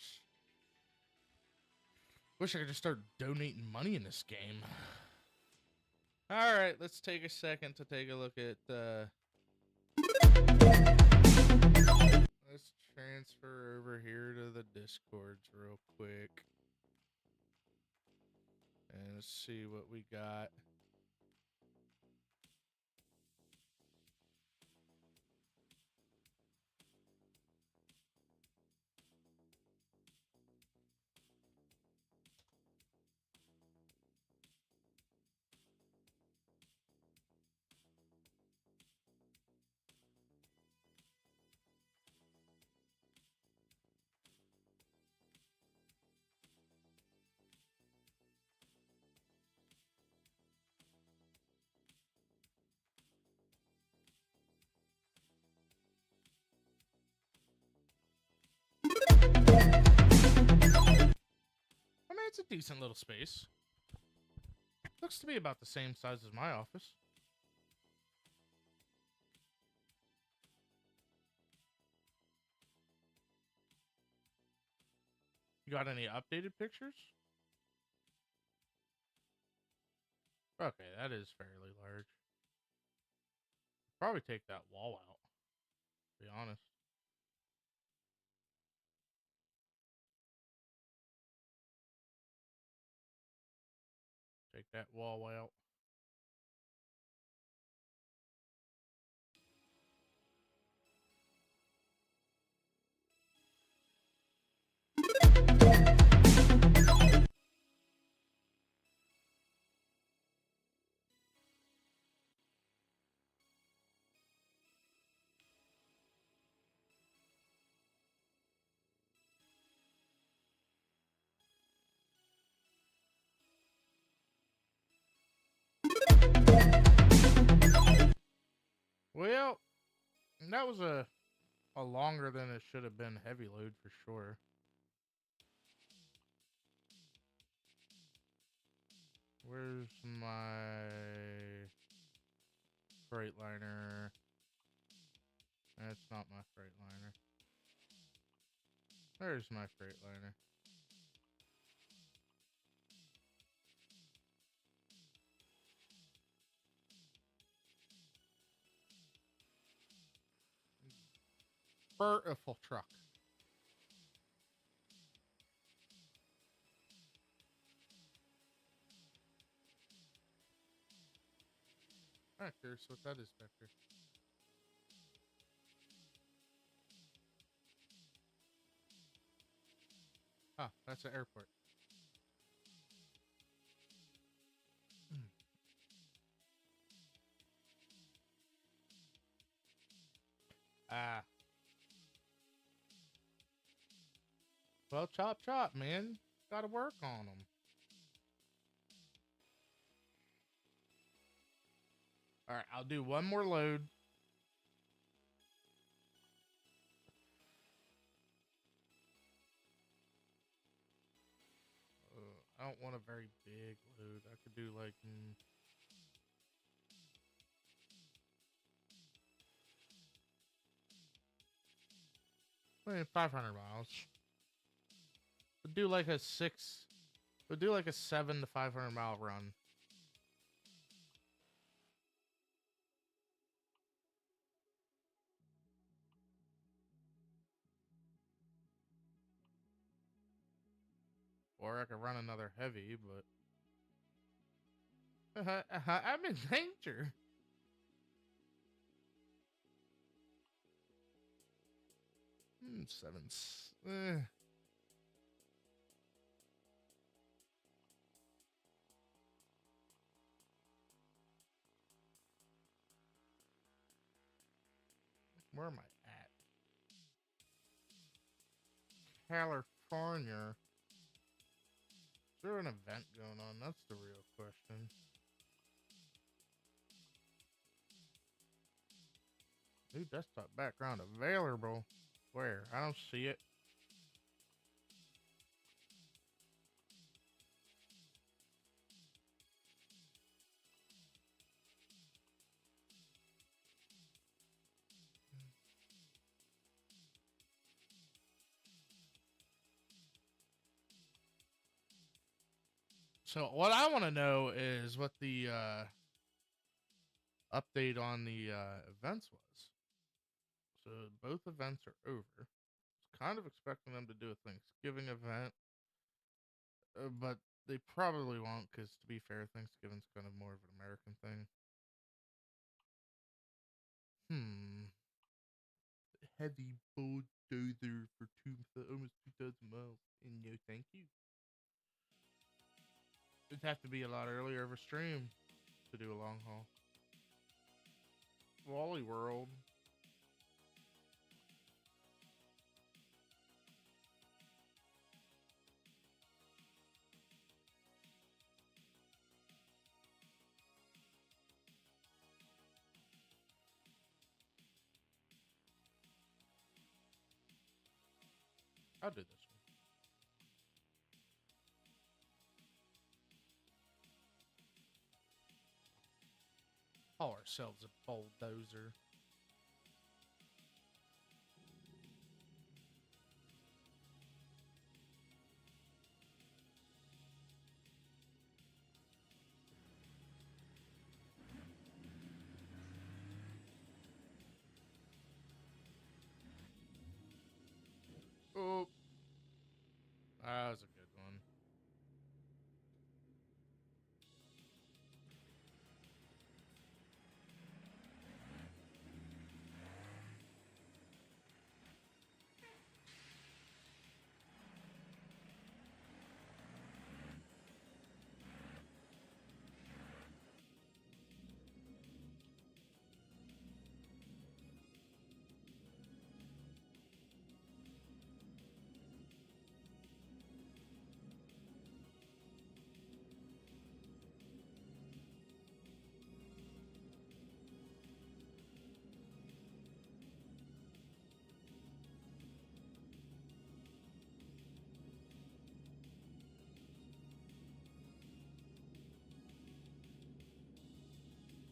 Wish I could just start donating money in this game. All right, let's take a second to take a look at. Let's transfer over here to the Discords real quick, and let's see what we got. I mean, it's a decent little space. Looks to be about the same size as my office. You got any updated pictures? Okay, that is fairly large. Probably take that wall out, to be honest. Take that wall out. Well, that was a longer than it should have been heavy load for sure. Where's my Freightliner? That's not my Freightliner. There's my Freightliner. Beautiful truck. I'm curious what that is back there. Ah, that's an airport. Ah. Well, chop chop, man. Gotta work on them. All right, I'll do one more load. I don't want a very big load. I could do like... I mean, 500 miles. We'll do like a 7 to 500 mile run. Or I could run another heavy, but I'm in danger. Sevens. Where am I at? California. Is there an event going on? That's the real question. New desktop background available. Where? I don't see it. So what I want to know is what the update on the events was. So both events are over. I was kind of expecting them to do a Thanksgiving event, but they probably won't because, to be fair, Thanksgiving's kind of more of an American thing. Heavy bulldozer for almost 2,000 miles. And no, thank you. It'd have to be a lot earlier of a stream to do a long haul. Wally World. I'll do this one. Call ourselves a bulldozer. Oh, that was a good one.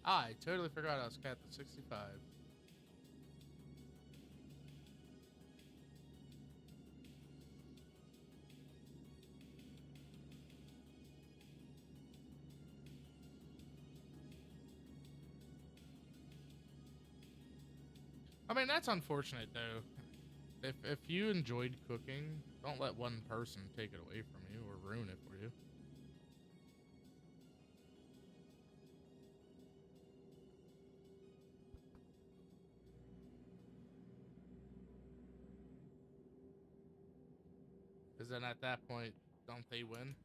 I totally forgot I was capped at 65. I mean, that's unfortunate though. If you enjoyed cooking, don't let one person take it away from you or ruin it for you. Because then at that point, don't they win?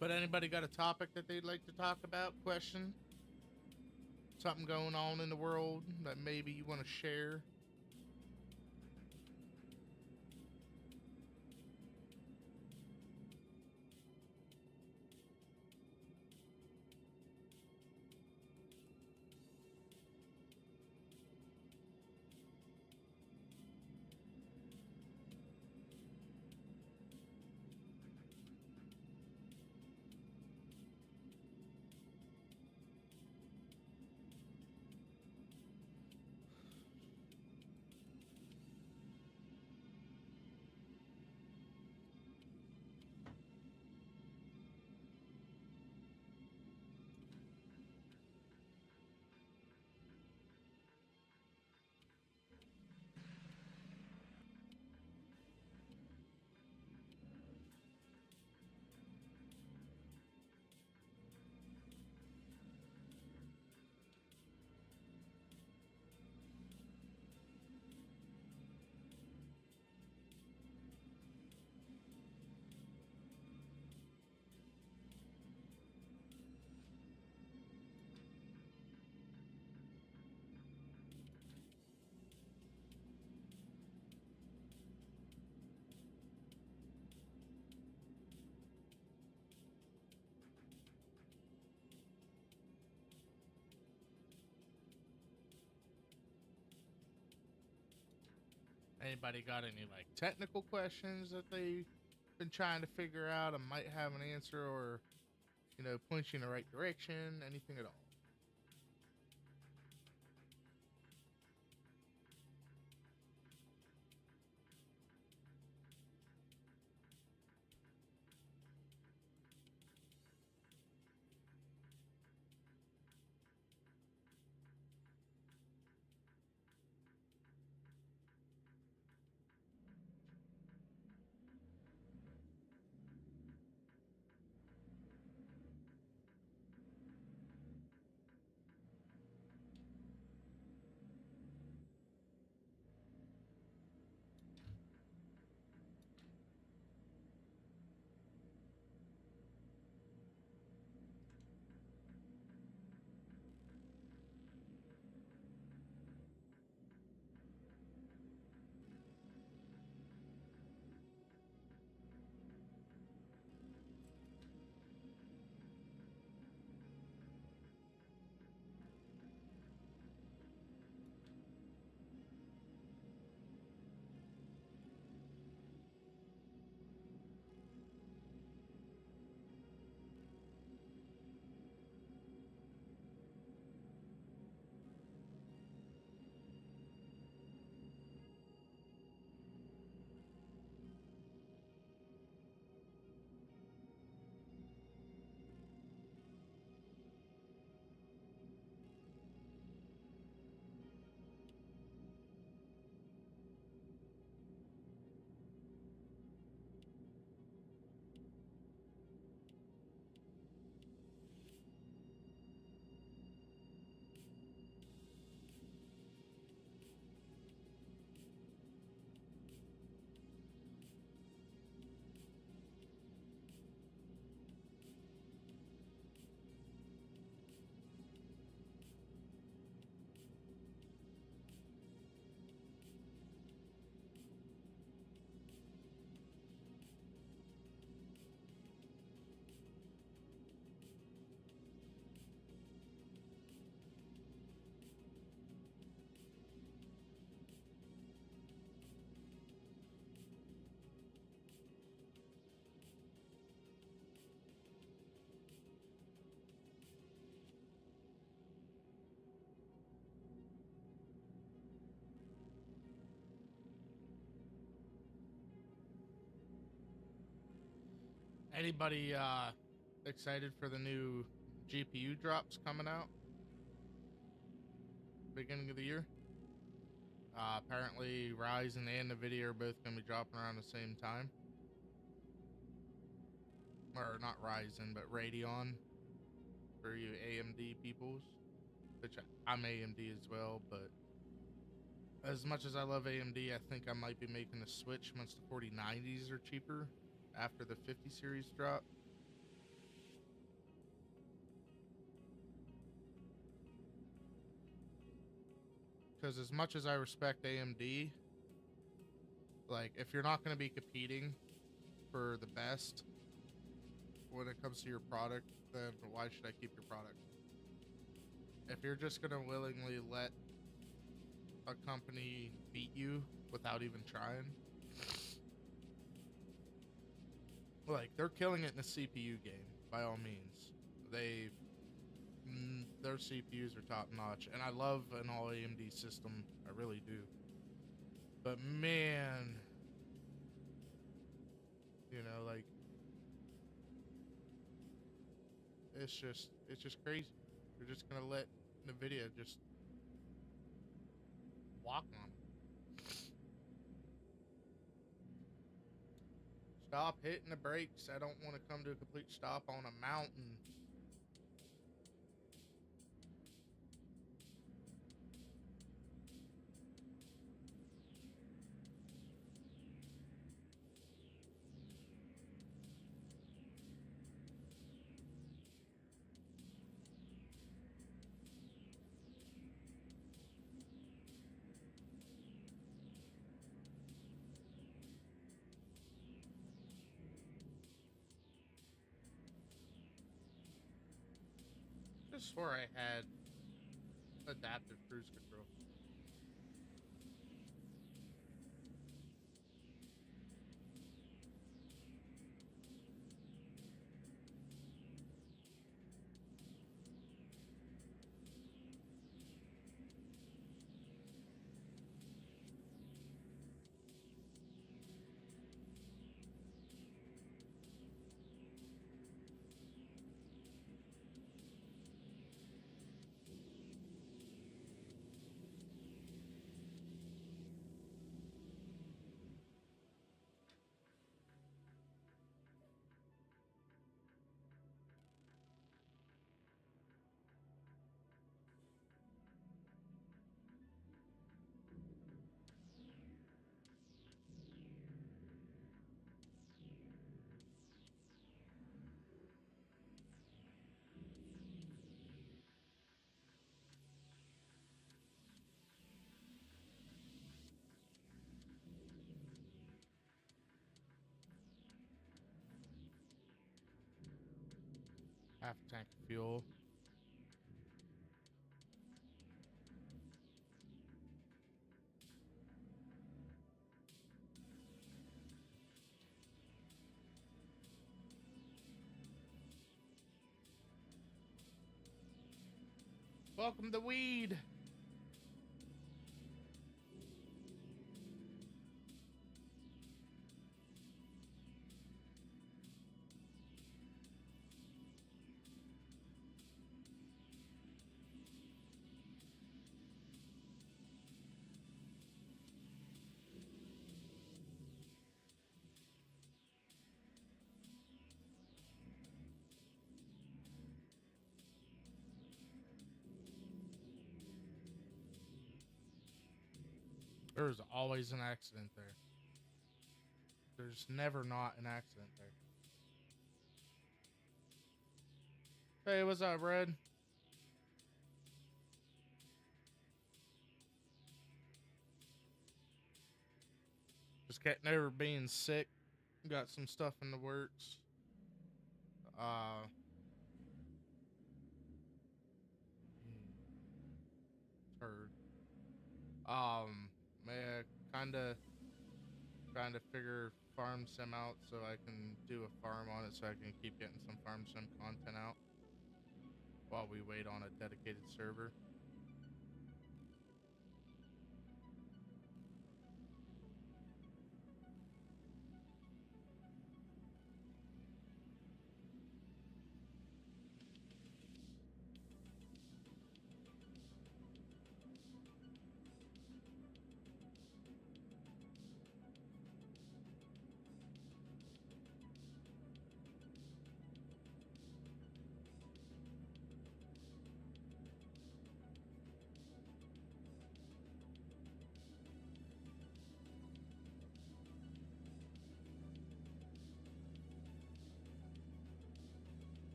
But anybody got a topic that they'd like to talk about? Question? Something going on in the world that maybe you want to share? Anybody got any like technical questions that they've been trying to figure out and might have an answer, or point you in the right direction? Anything at all? Anybody excited for the new GPU drops coming out beginning of the year? Apparently Ryzen and Nvidia are both going to be dropping around the same time. Or not Ryzen, but Radeon for you AMD peoples, which I'm AMD as well, but as much as I love AMD, I think I might be making a switch once the 4090s are cheaper after the 50 series drop. because as much as I respect AMD, like if you're not going to be competing for the best when it comes to your product, then why should I keep your product? If you're just going to willingly let a company beat you without even trying, like they're killing it in the CPU game by all means. Their CPUs are top notch, and I love an all AMD system. I really do. But man, you know, like it's just crazy. They're just gonna let Nvidia just walk on them. Stop hitting the brakes. I don't want to come to a complete stop on a mountain. I swore I had adaptive cruise control. Half a tank of fuel. Welcome to weed. There's always an accident there. There's never not an accident there. Hey, what's up, Red? Just getting over being sick. Got some stuff in the works. Turd. Man, kinda trying to figure farm sim out so I can do a farm on it so I can keep getting some farm sim content out while we wait on a dedicated server.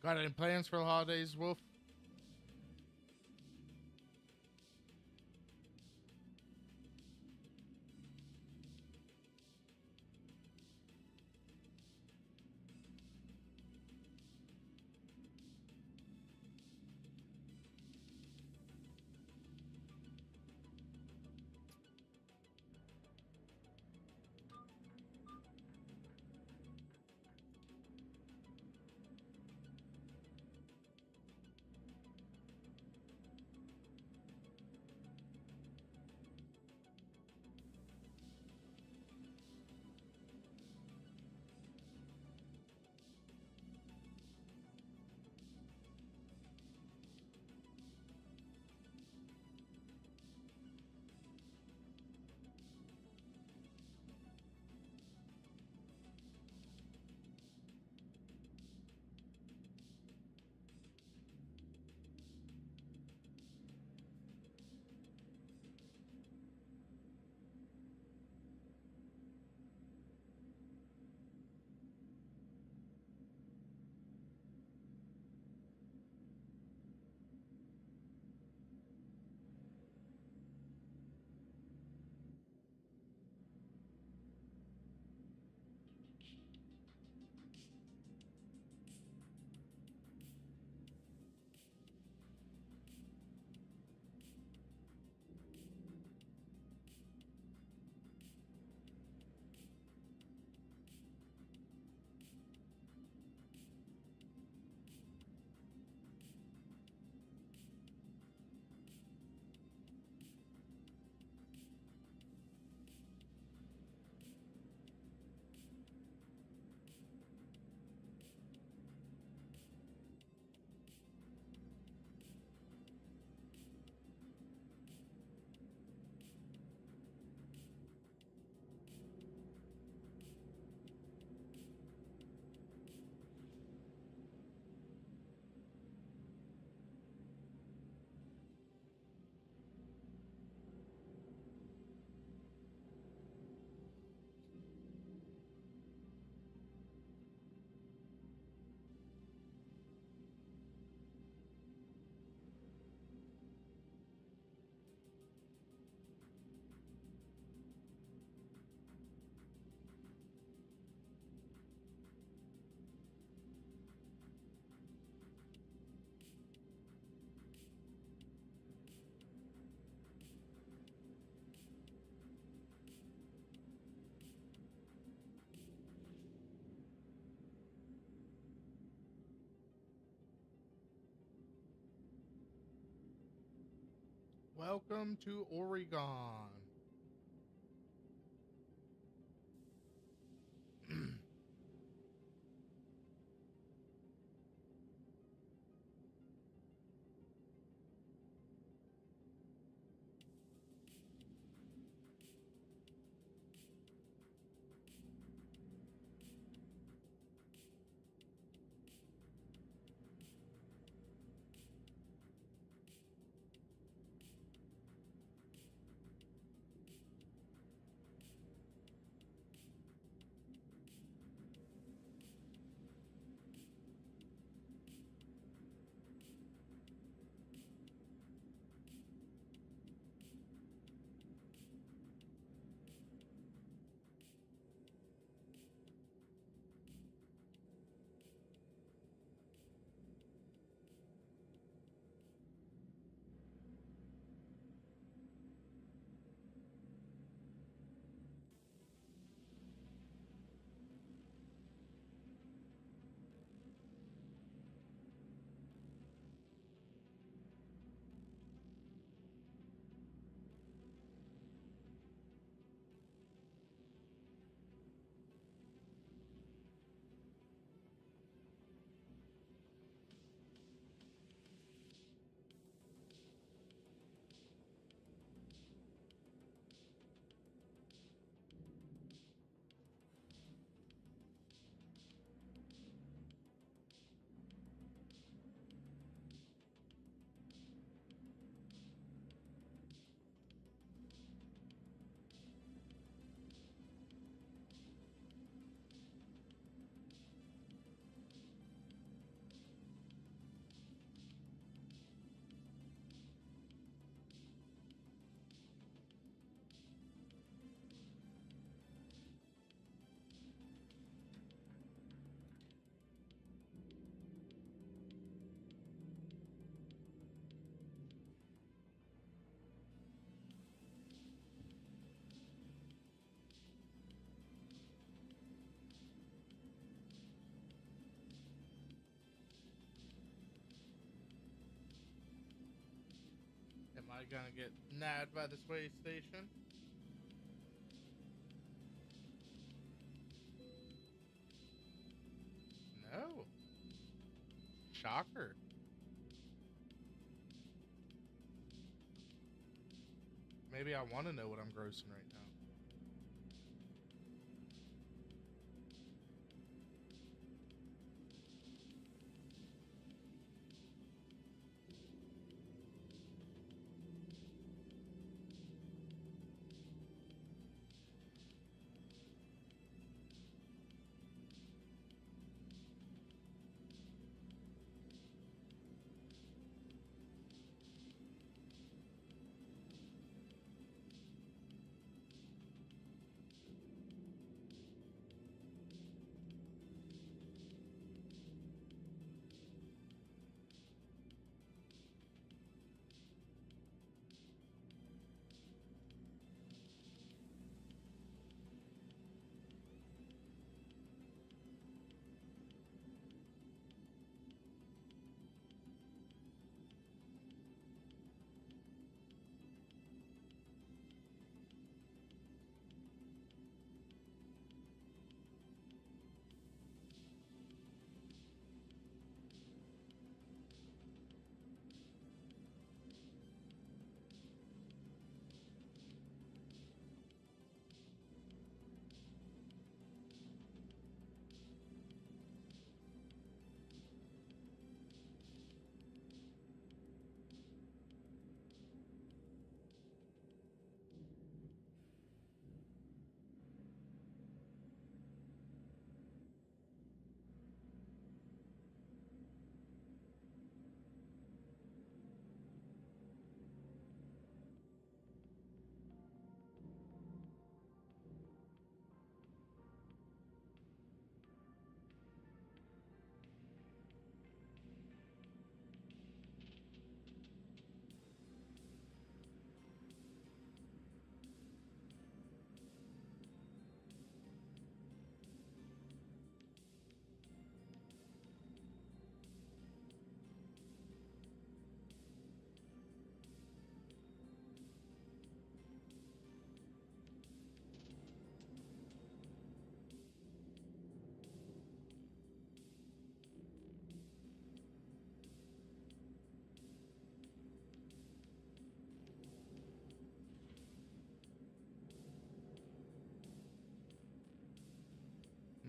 Got any plans for the holidays, Wolf? Welcome to Oregon. Probably gonna get nabbed by this way station. No. Shocker. Maybe I want to know what I'm grossing right now.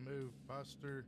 Move, Buster.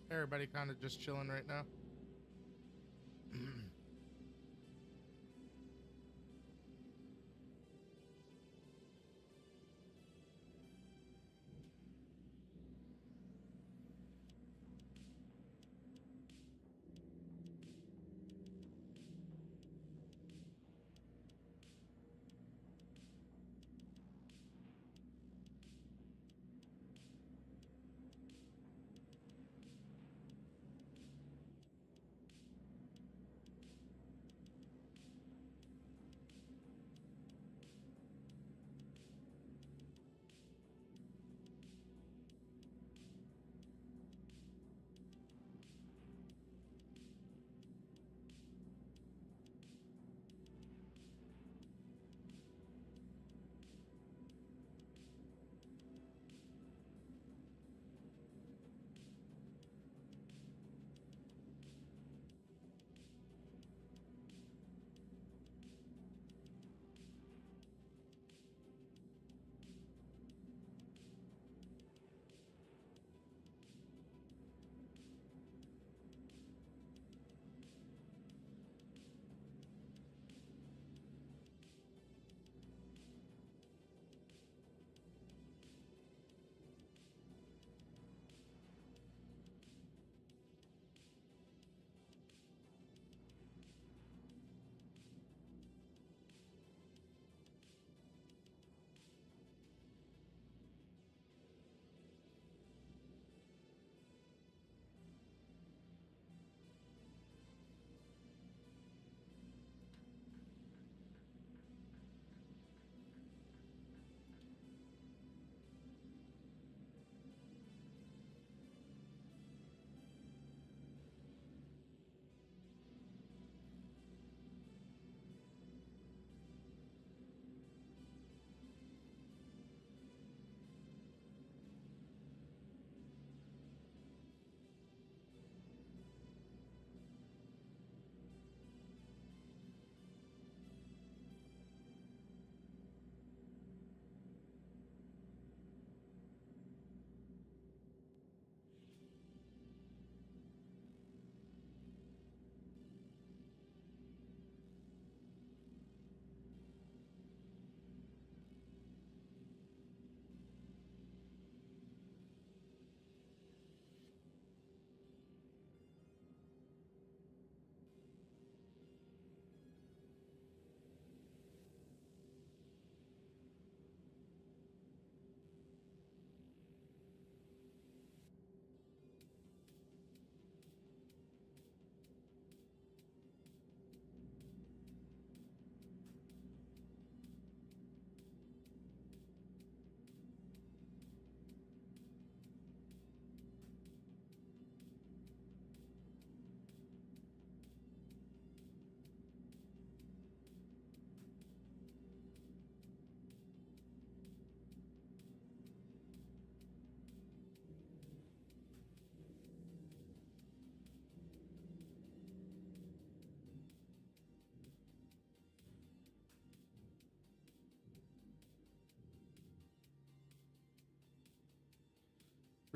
Everybody kind of just chilling right now.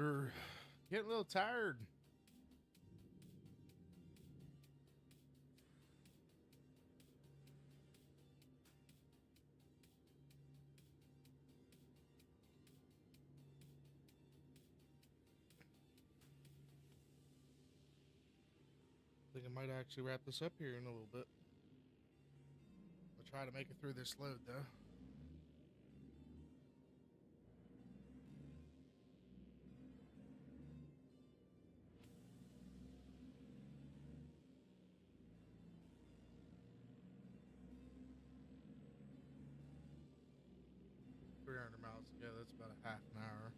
We're getting a little tired. I think I might actually wrap this up here in a little bit. I'll try to make it through this load though. $300 to go. That's about a half an hour.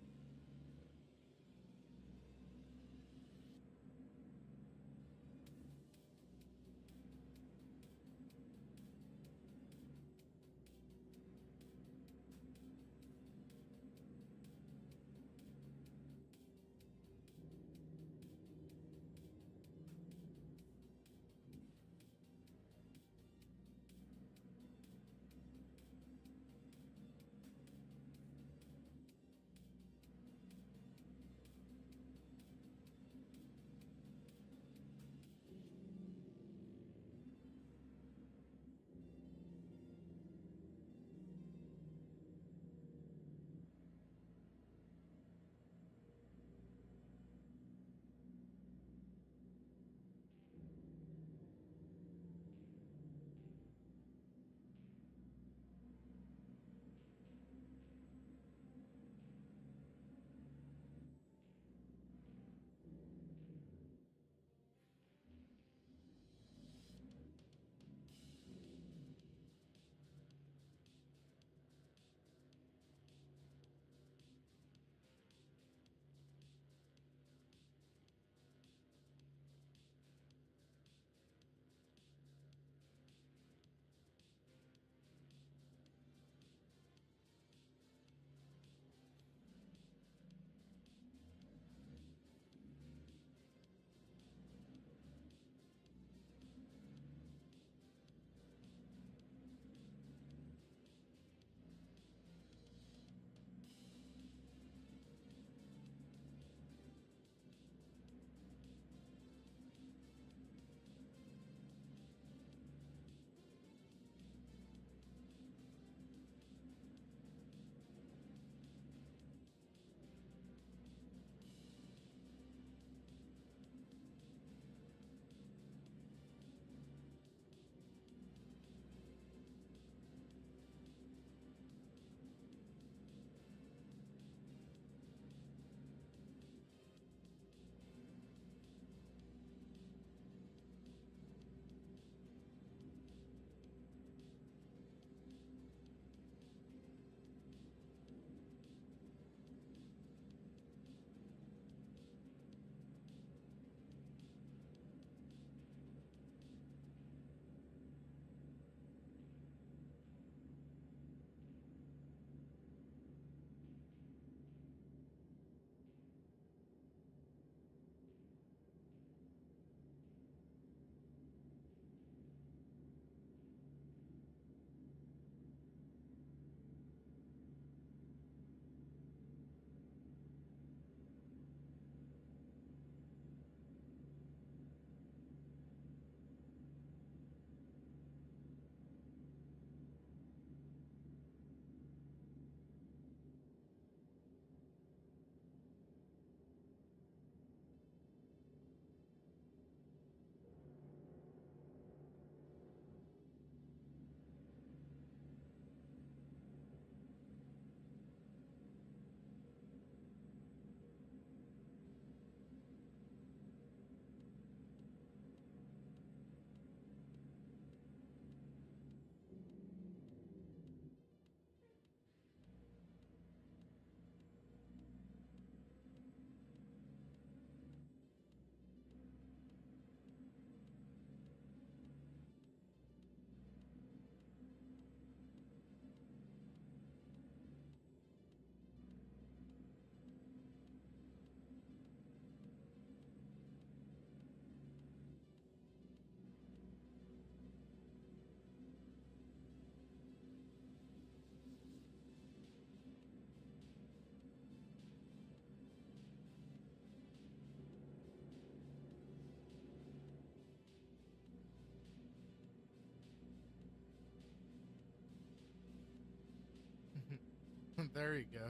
there you go.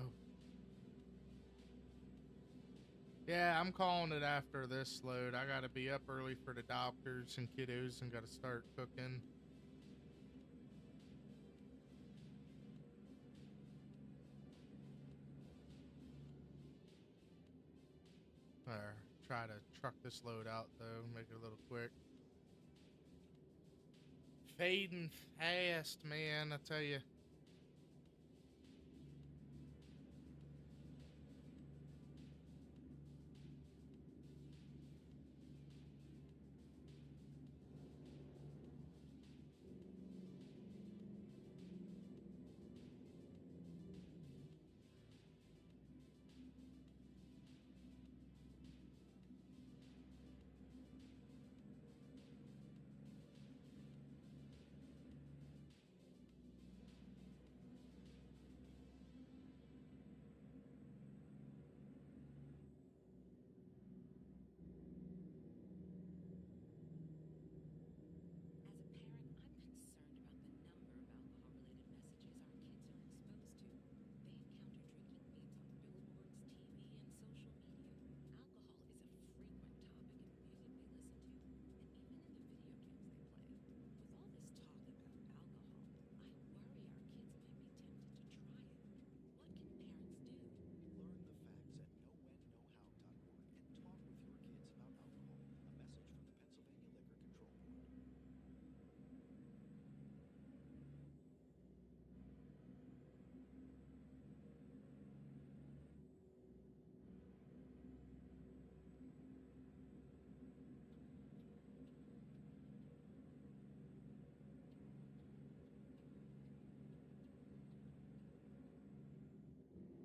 Yeah, I'm calling it after this load. I gotta be up early for the doctors and kiddos and gotta start cooking. Or try to truck this load out though, make it a little quick. Fading fast, man, I tell you. As a parent, I'm concerned about the number of alcohol-related messages our kids are exposed to. They encounter drinking feeds on billboards, TV, and social media. Alcohol is a frequent topic in the music they listen to, and even in the video games they play. With all this talk about alcohol, I worry our kids might be tempted to try it. What can parents do? Learn the facts at knowwhenknowhow.org and talk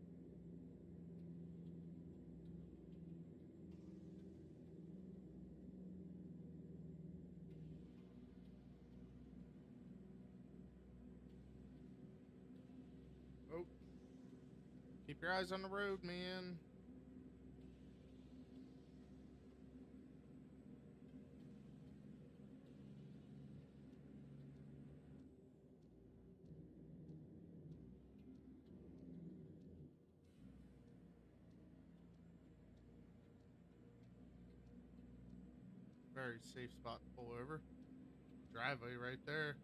with your kids about alcohol. A message from the Pennsylvania Liquor Control Board. Oh, keep your eyes on the road, man. Very safe spot to pull over. Driveway right there.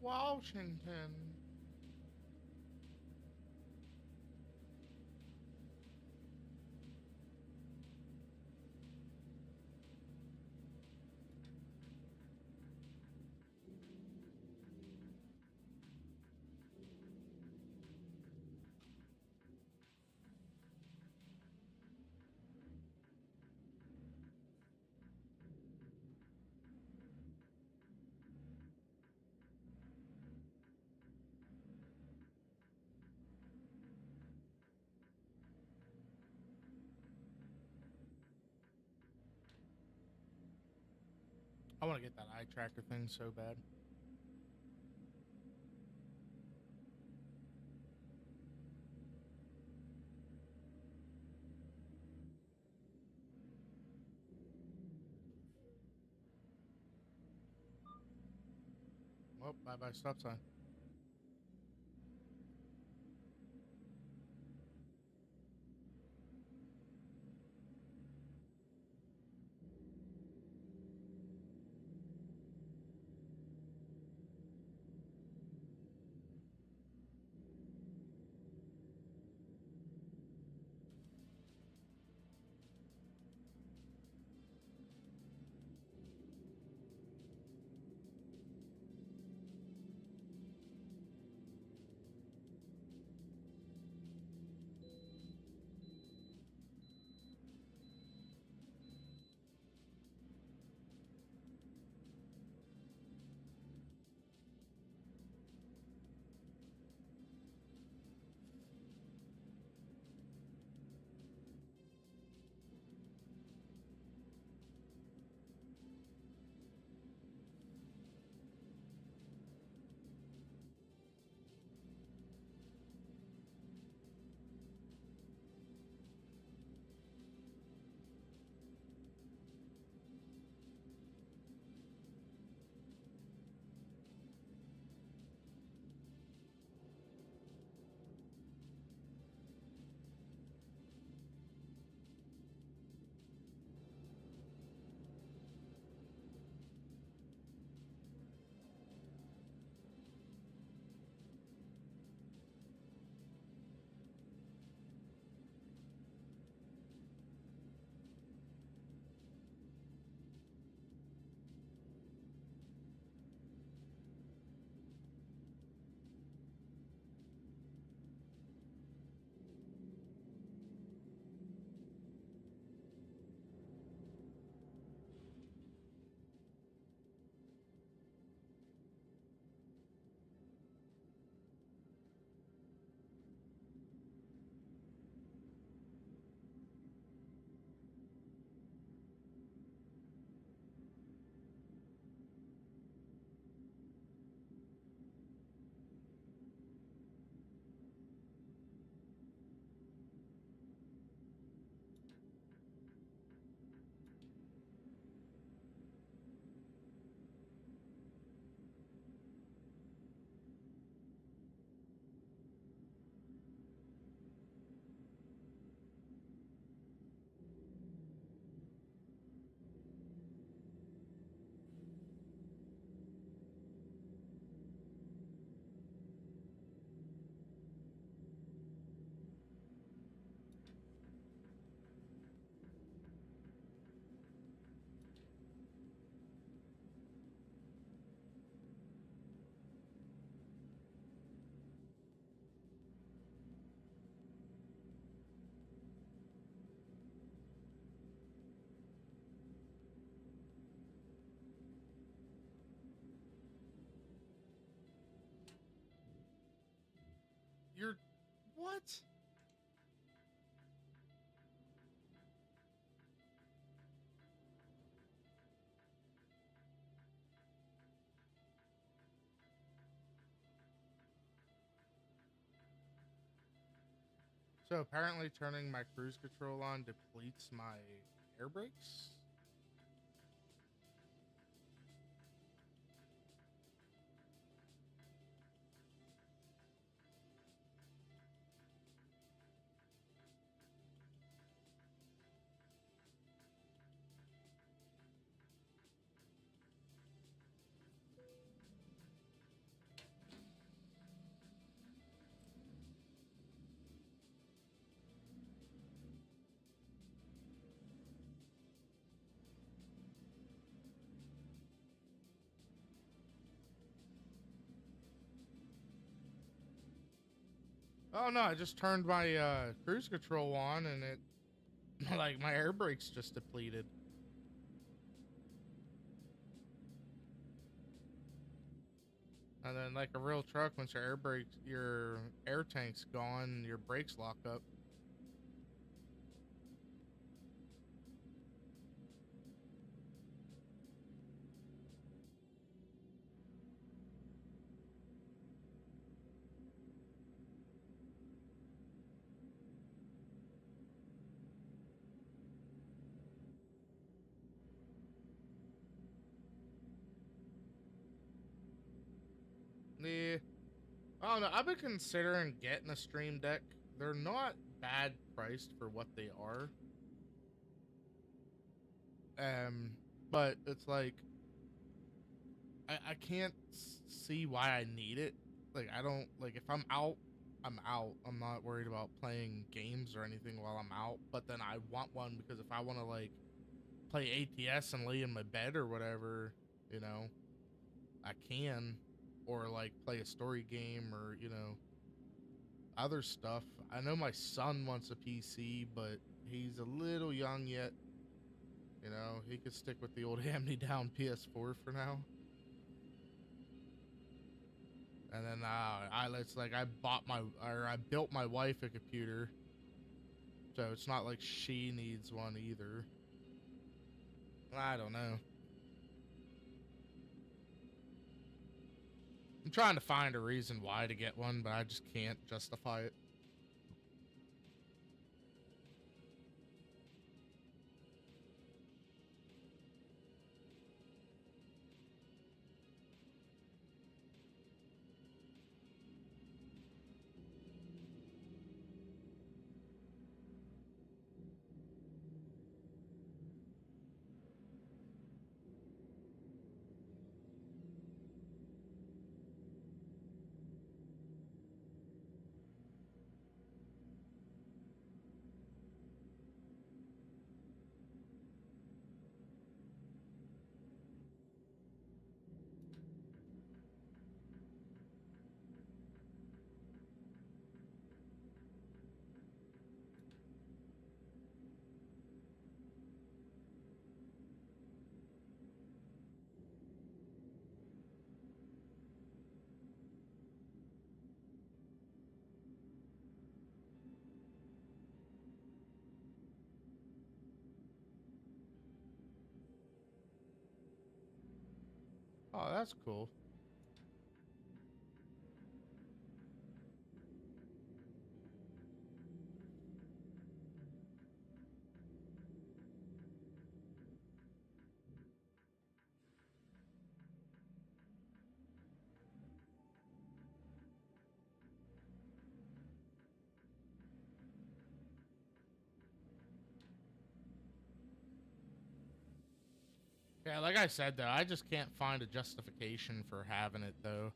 Washington. I want to get that eye tracker thing so bad. Well, bye bye stop sign. You're what? So apparently turning my cruise control on depletes my air brakes. Oh no, I just turned my cruise control on and it like my air brakes just depleted. And then like a real truck, once your air tank's gone, your brakes lock up. Yeah. I don't know. I've been considering getting a Stream Deck. They're not bad priced for what they are. Um, but it's like I can't see why I need it. Like I don't like if I'm out, I'm out. I'm not worried about playing games or anything while I'm out. But then I want one because if I want to like play ATS and lay in my bed or whatever, you know, I can, or like play a story game or other stuff. I know my son wants a PC, but he's a little young yet. You know, he could stick with the old hand-me-down PS4 for now. And then I built my wife a computer, so it's not like she needs one either. I don't know. I'm trying to find a reason why to get one, but I just can't justify it. Oh, that's cool. Yeah, like I said though, I just can't find a justification for having it though.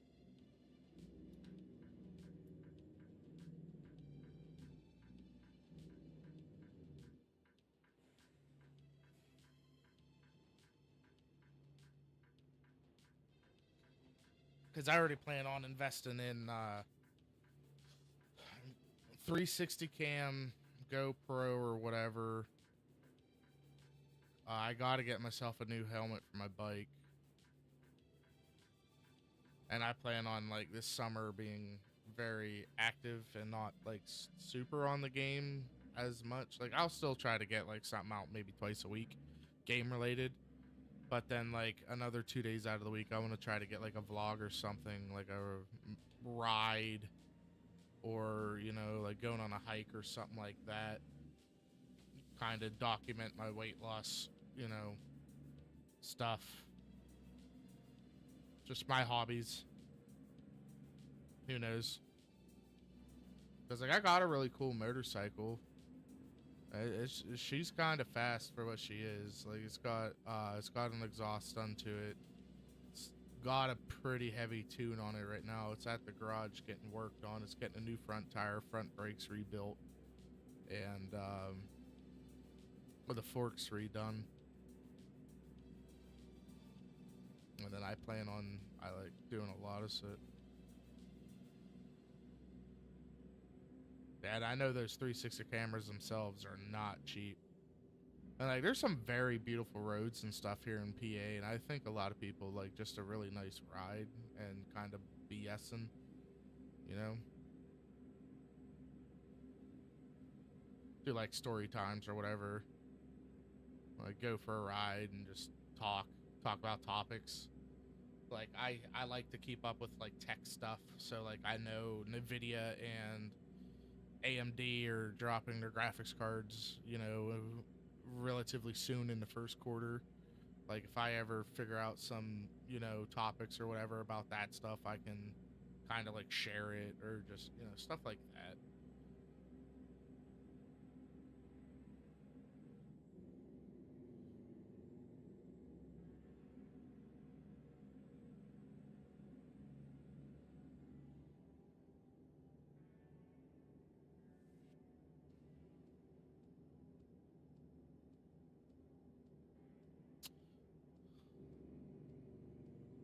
Because I already plan on investing in 360 cam, GoPro or whatever. I gotta get myself a new helmet for my bike. And I plan on like this summer being very active and not like super on the game as much. Like I'll still try to get like something out maybe twice a week, game related. But then like another 2 days out of the week, I want to try to get like a vlog or something, like a ride, or like going on a hike or something like that. Kind of document my weight loss, stuff. Just my hobbies. Who knows? Because like I got a really cool motorcycle. She's kind of fast for what she is. Like it's got an exhaust onto it. It's got a pretty heavy tune on it right now. It's at the garage getting worked on. It's getting a new front tire, front brakes rebuilt, and with the forks redone. And then I plan on, I like doing a lot of shit. And I know those 360 cameras themselves are not cheap. And like, there's some very beautiful roads and stuff here in PA, and I think a lot of people like just a really nice ride and kind of BSing, you know, do like story times or whatever. Like, go for a ride and just talk about topics. Like, I like to keep up with like tech stuff, so like I know Nvidia and AMD are dropping their graphics cards, you know, relatively soon in the first quarter. Like, if I ever figure out some, you know, topics or whatever about that stuff, I can kind of like share it or just, you know, stuff like that.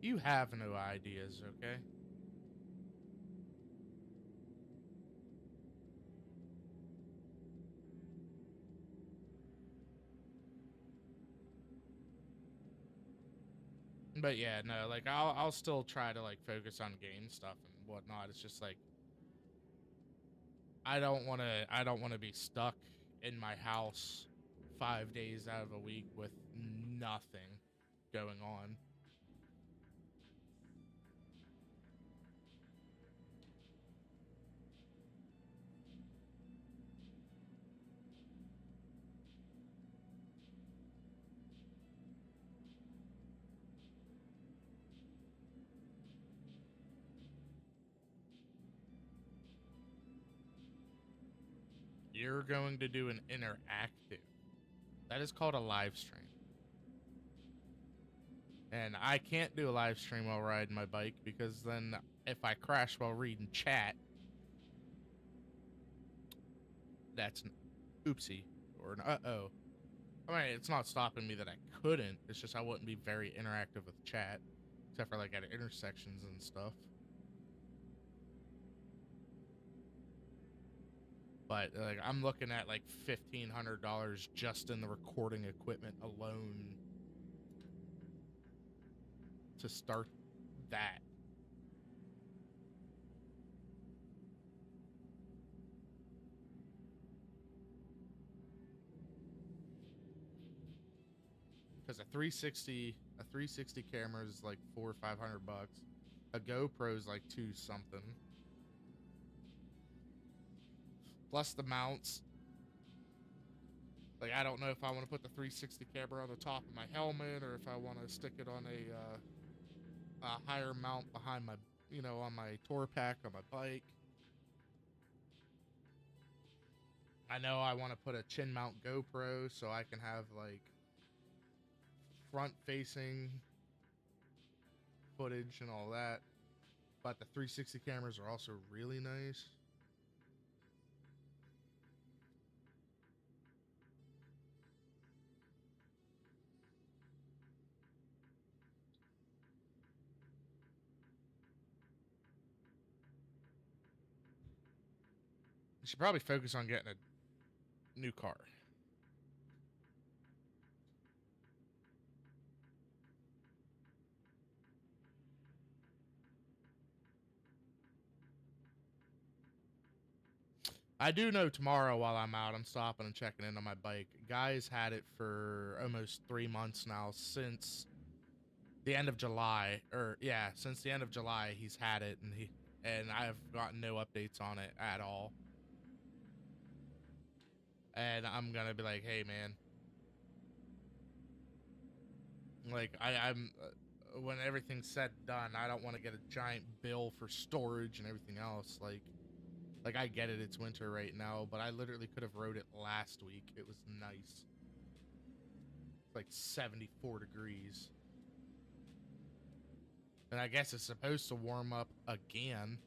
You have no ideas, okay? But yeah, no, like I'll still try to like focus on game stuff and whatnot. It's just like I don't wanna be stuck in my house 5 days out of a week with nothing going on. You're going to do an interactive. That is called a live stream. And I can't do a live stream while riding my bike because then if I crash while reading chat, that's an oopsie or an uh-oh. I mean, it's not stopping me that I couldn't. It's just I wouldn't be very interactive with chat, except for like at intersections and stuff. But like, I'm looking at like $1,500 just in the recording equipment alone to start that. Because a 360 camera is like $400 or $500. A GoPro is like two something. Plus the mounts. Like, I don't know if I want to put the 360 camera on the top of my helmet or if I want to stick it on a higher mount behind my, you know, on my tour pack on my bike. I know I want to put a chin mount GoPro so I can have like front facing footage and all that. But the 360 cameras are also really nice. You should probably focus on getting a new car. I do know tomorrow while I'm out, I'm stopping and checking in on my bike. Guy's had it for almost 3 months now, since the end of July. Or yeah, since the end of July, he's had it, and I've gotten no updates on it at all. And I'm gonna be like, hey man, like I'm when everything's said and done, I don't want to get a giant bill for storage and everything else. Like, I get it, it's winter right now, but I literally could have rode it last week. It was nice. It's like 74 degrees. And I guess it's supposed to warm up again.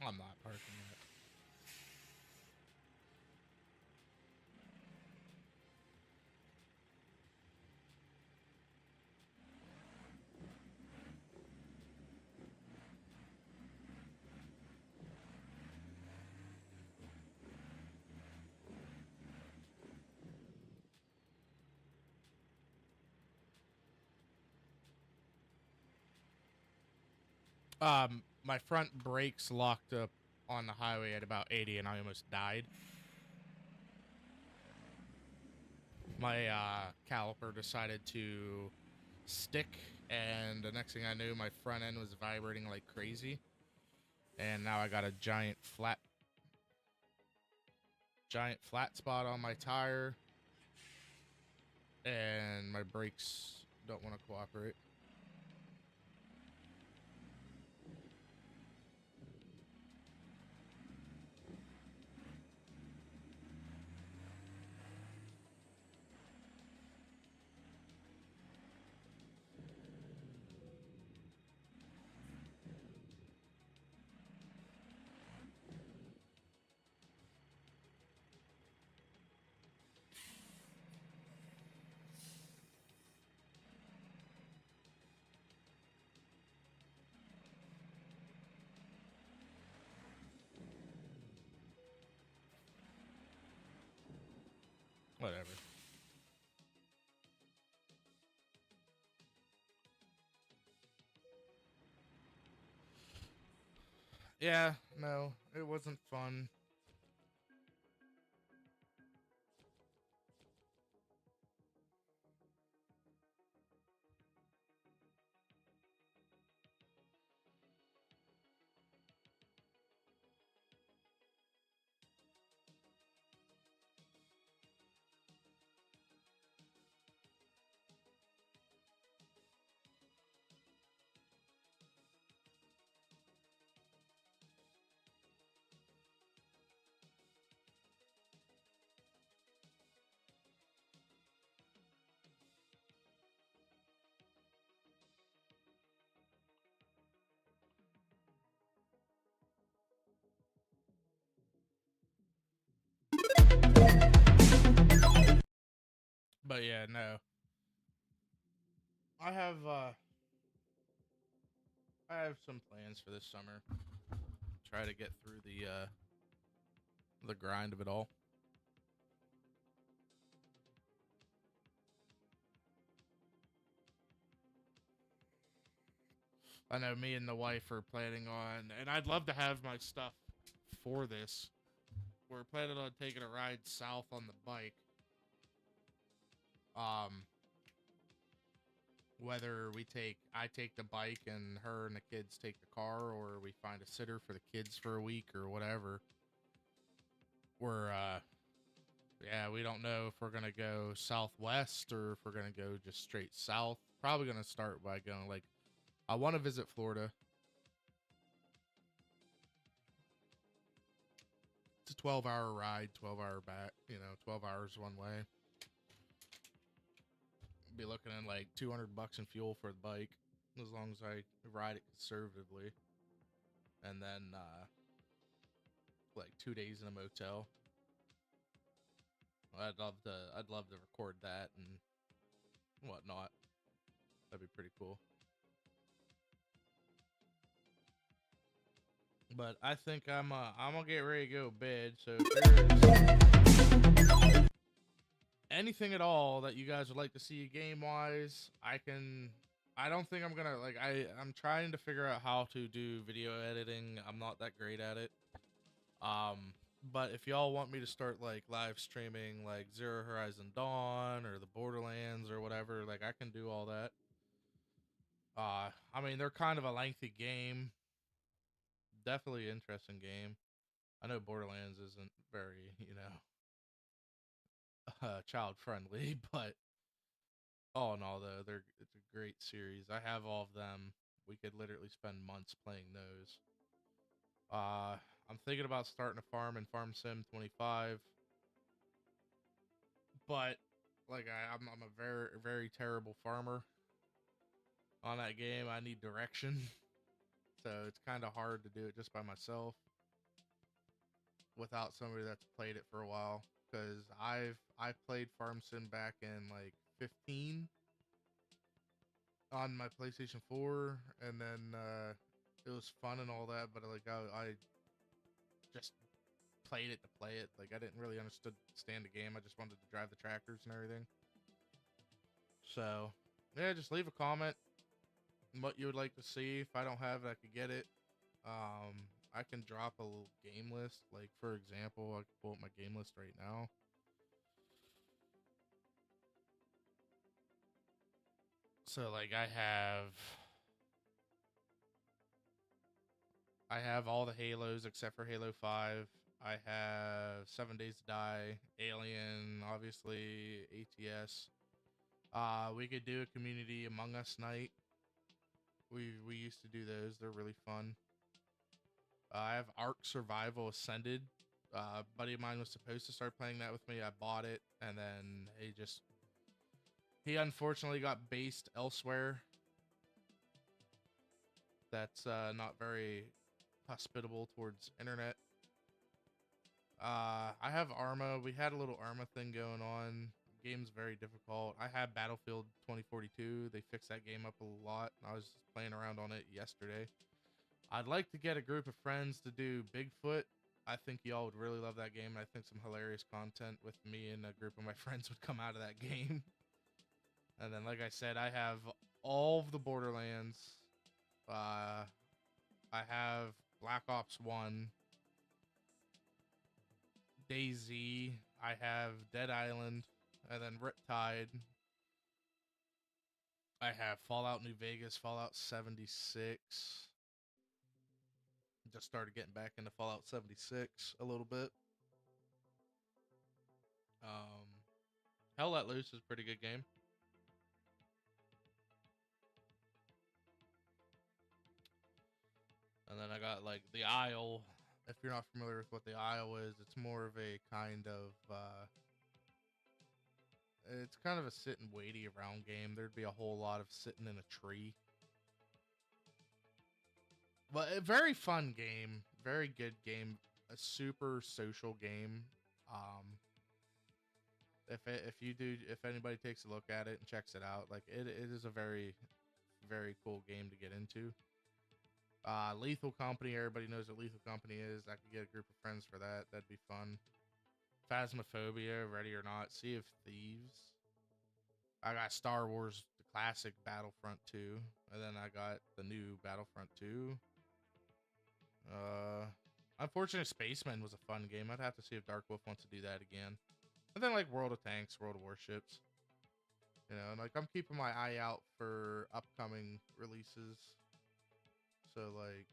I'm not parking it. My front brakes locked up on the highway at about 80 and I almost died. My caliper decided to stick, and the next thing I knew, my front end was vibrating like crazy. And now I got a giant flat spot on my tire, and my brakes don't want to cooperate. Whatever. Yeah, no, it wasn't fun. But yeah, no. I have some plans for this summer. Try to get through the grind of it all. I know me and the wife are planning on, and I'd love to have my stuff for this. We're planning on taking a ride south on the bike. Whether I take the bike and her and the kids take the car, or we find a sitter for the kids for a week or whatever. Yeah, we don't know if we're gonna go southwest or if we're gonna go just straight south. Probably gonna start by going I want to visit Florida. It's a 12-hour ride, 12-hour back, 12 hours one way. Be looking at like $200 in fuel for the bike, as long as I ride it conservatively. And then like 2 days in a motel. I'd love to record that and whatnot. That'd be pretty cool. But I think I'm gonna get ready to go to bed. So if there's anything at all that you guys would like to see game wise, I don't think I'm gonna I'm trying to figure out how to do video editing. I'm not that great at it. But if y'all want me to start like live streaming like Zero Horizon Dawn or the Borderlands or whatever, like I can do all that. I mean, they're kind of a lengthy game. Definitely interesting game. I know Borderlands isn't very, child friendly, but all in all though, it's a great series. I have all of them. We could literally spend months playing those. I'm thinking about starting a farm in Farm Sim 25, but like I'm a very very terrible farmer on that game. I need direction, so it's kind of hard to do it just by myself. without somebody that's played it for a while. Because I played Farm Sim back in like 15 on my PlayStation 4, and then it was fun and all that, but like I just played it to play it. Like I didn't really understand the game. I just wanted to drive the tractors and everything. So yeah, just leave a comment on what you would like to see. If I don't have it, I could get it. I can drop a little game list. Like for example, I can pull up my game list right now. So like I have all the Halos except for Halo 5. I have 7 Days to Die, Alien, obviously ATS. We could do a community Among Us night. We used to do those. They're really fun. I have Ark Survival Ascended. A buddy of mine was supposed to start playing that with me. I bought it, and then he unfortunately got based elsewhere. That's not very hospitable towards internet. I have Arma. We had a little Arma thing going on. Game's very difficult. I have Battlefield 2042. They fixed that game up a lot. I was playing around on it yesterday. I'd like to get a group of friends to do Bigfoot. I think y'all would really love that game. I think some hilarious content with me and a group of my friends would come out of that game. And then, like I said, I have all of the Borderlands. I have Black Ops 1, DayZ. I have Dead Island, and then Riptide. I have Fallout New Vegas, Fallout 76. Just started getting back into Fallout 76 a little bit. Hell Let Loose is a pretty good game. And then I got like The Isle. If you're not familiar with what The Isle is, it's more of a kind of it's kind of a sit and waity around game. There'd be a whole lot of sitting in a tree. But a very fun game, very good game, a super social game. If anybody takes a look at it and checks it out, like it is a very, very cool game to get into. Lethal Company, everybody knows what Lethal Company is. I could get a group of friends for that. That'd be fun. Phasmophobia, Ready or Not, Sea of Thieves. I got Star Wars, the classic Battlefront 2, and then I got the new Battlefront 2. Unfortunate Spaceman was a fun game. I'd have to see if Dark Wolf wants to do that again. And then like World of Tanks, World of Warships. You know, and like I'm keeping my eye out for upcoming releases. So like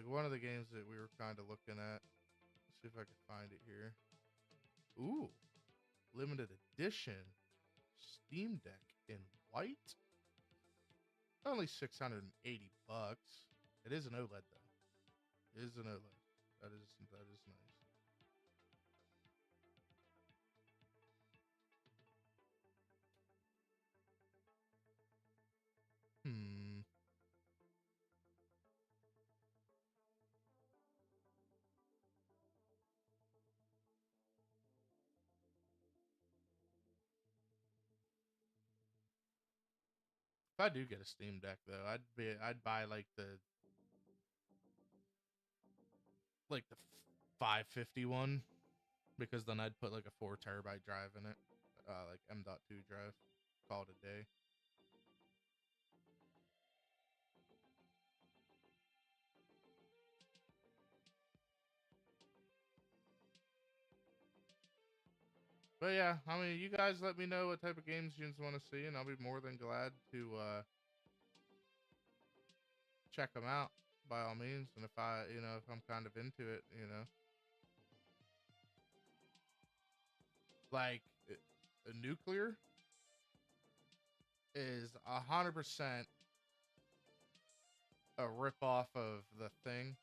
one of the games that we were kind of looking at. Let's see if I can find it here. Ooh, limited edition Steam Deck in white. Only $680. It is an OLED though. It is an OLED. That is nice. If I do get a Steam Deck though, I'd buy like the 551, because then I'd put like a 4 terabyte drive in it, like M.2 drive. Call it a day. But yeah, I mean, you guys let me know what type of games you want to see, and I'll be more than glad to check them out by all means. And if I'm kind of into it, like a Nuclear is 100% a rip off of The Thing.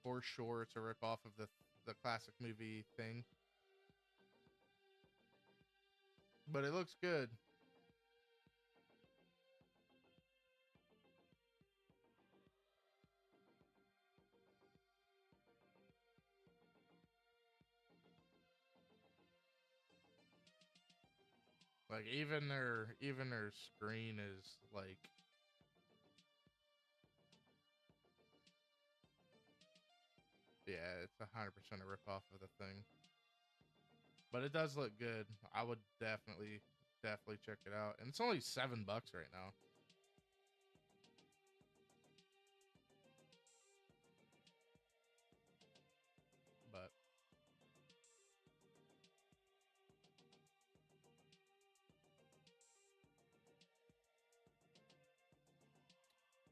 For sure, it's a rip off of the classic movie Thing. But it looks good. Like even their screen is like, yeah, it's 100% a ripoff of the thing. But it does look good. I would definitely check it out. And it's only $7 right now.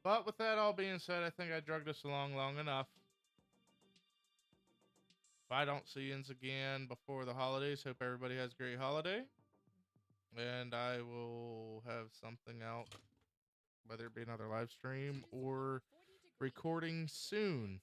But with that all being said, I think I drugged us along long enough. If I don't see yous again before the holidays, hope everybody has a great holiday. And I will have something out, whether it be another live stream or recording soon.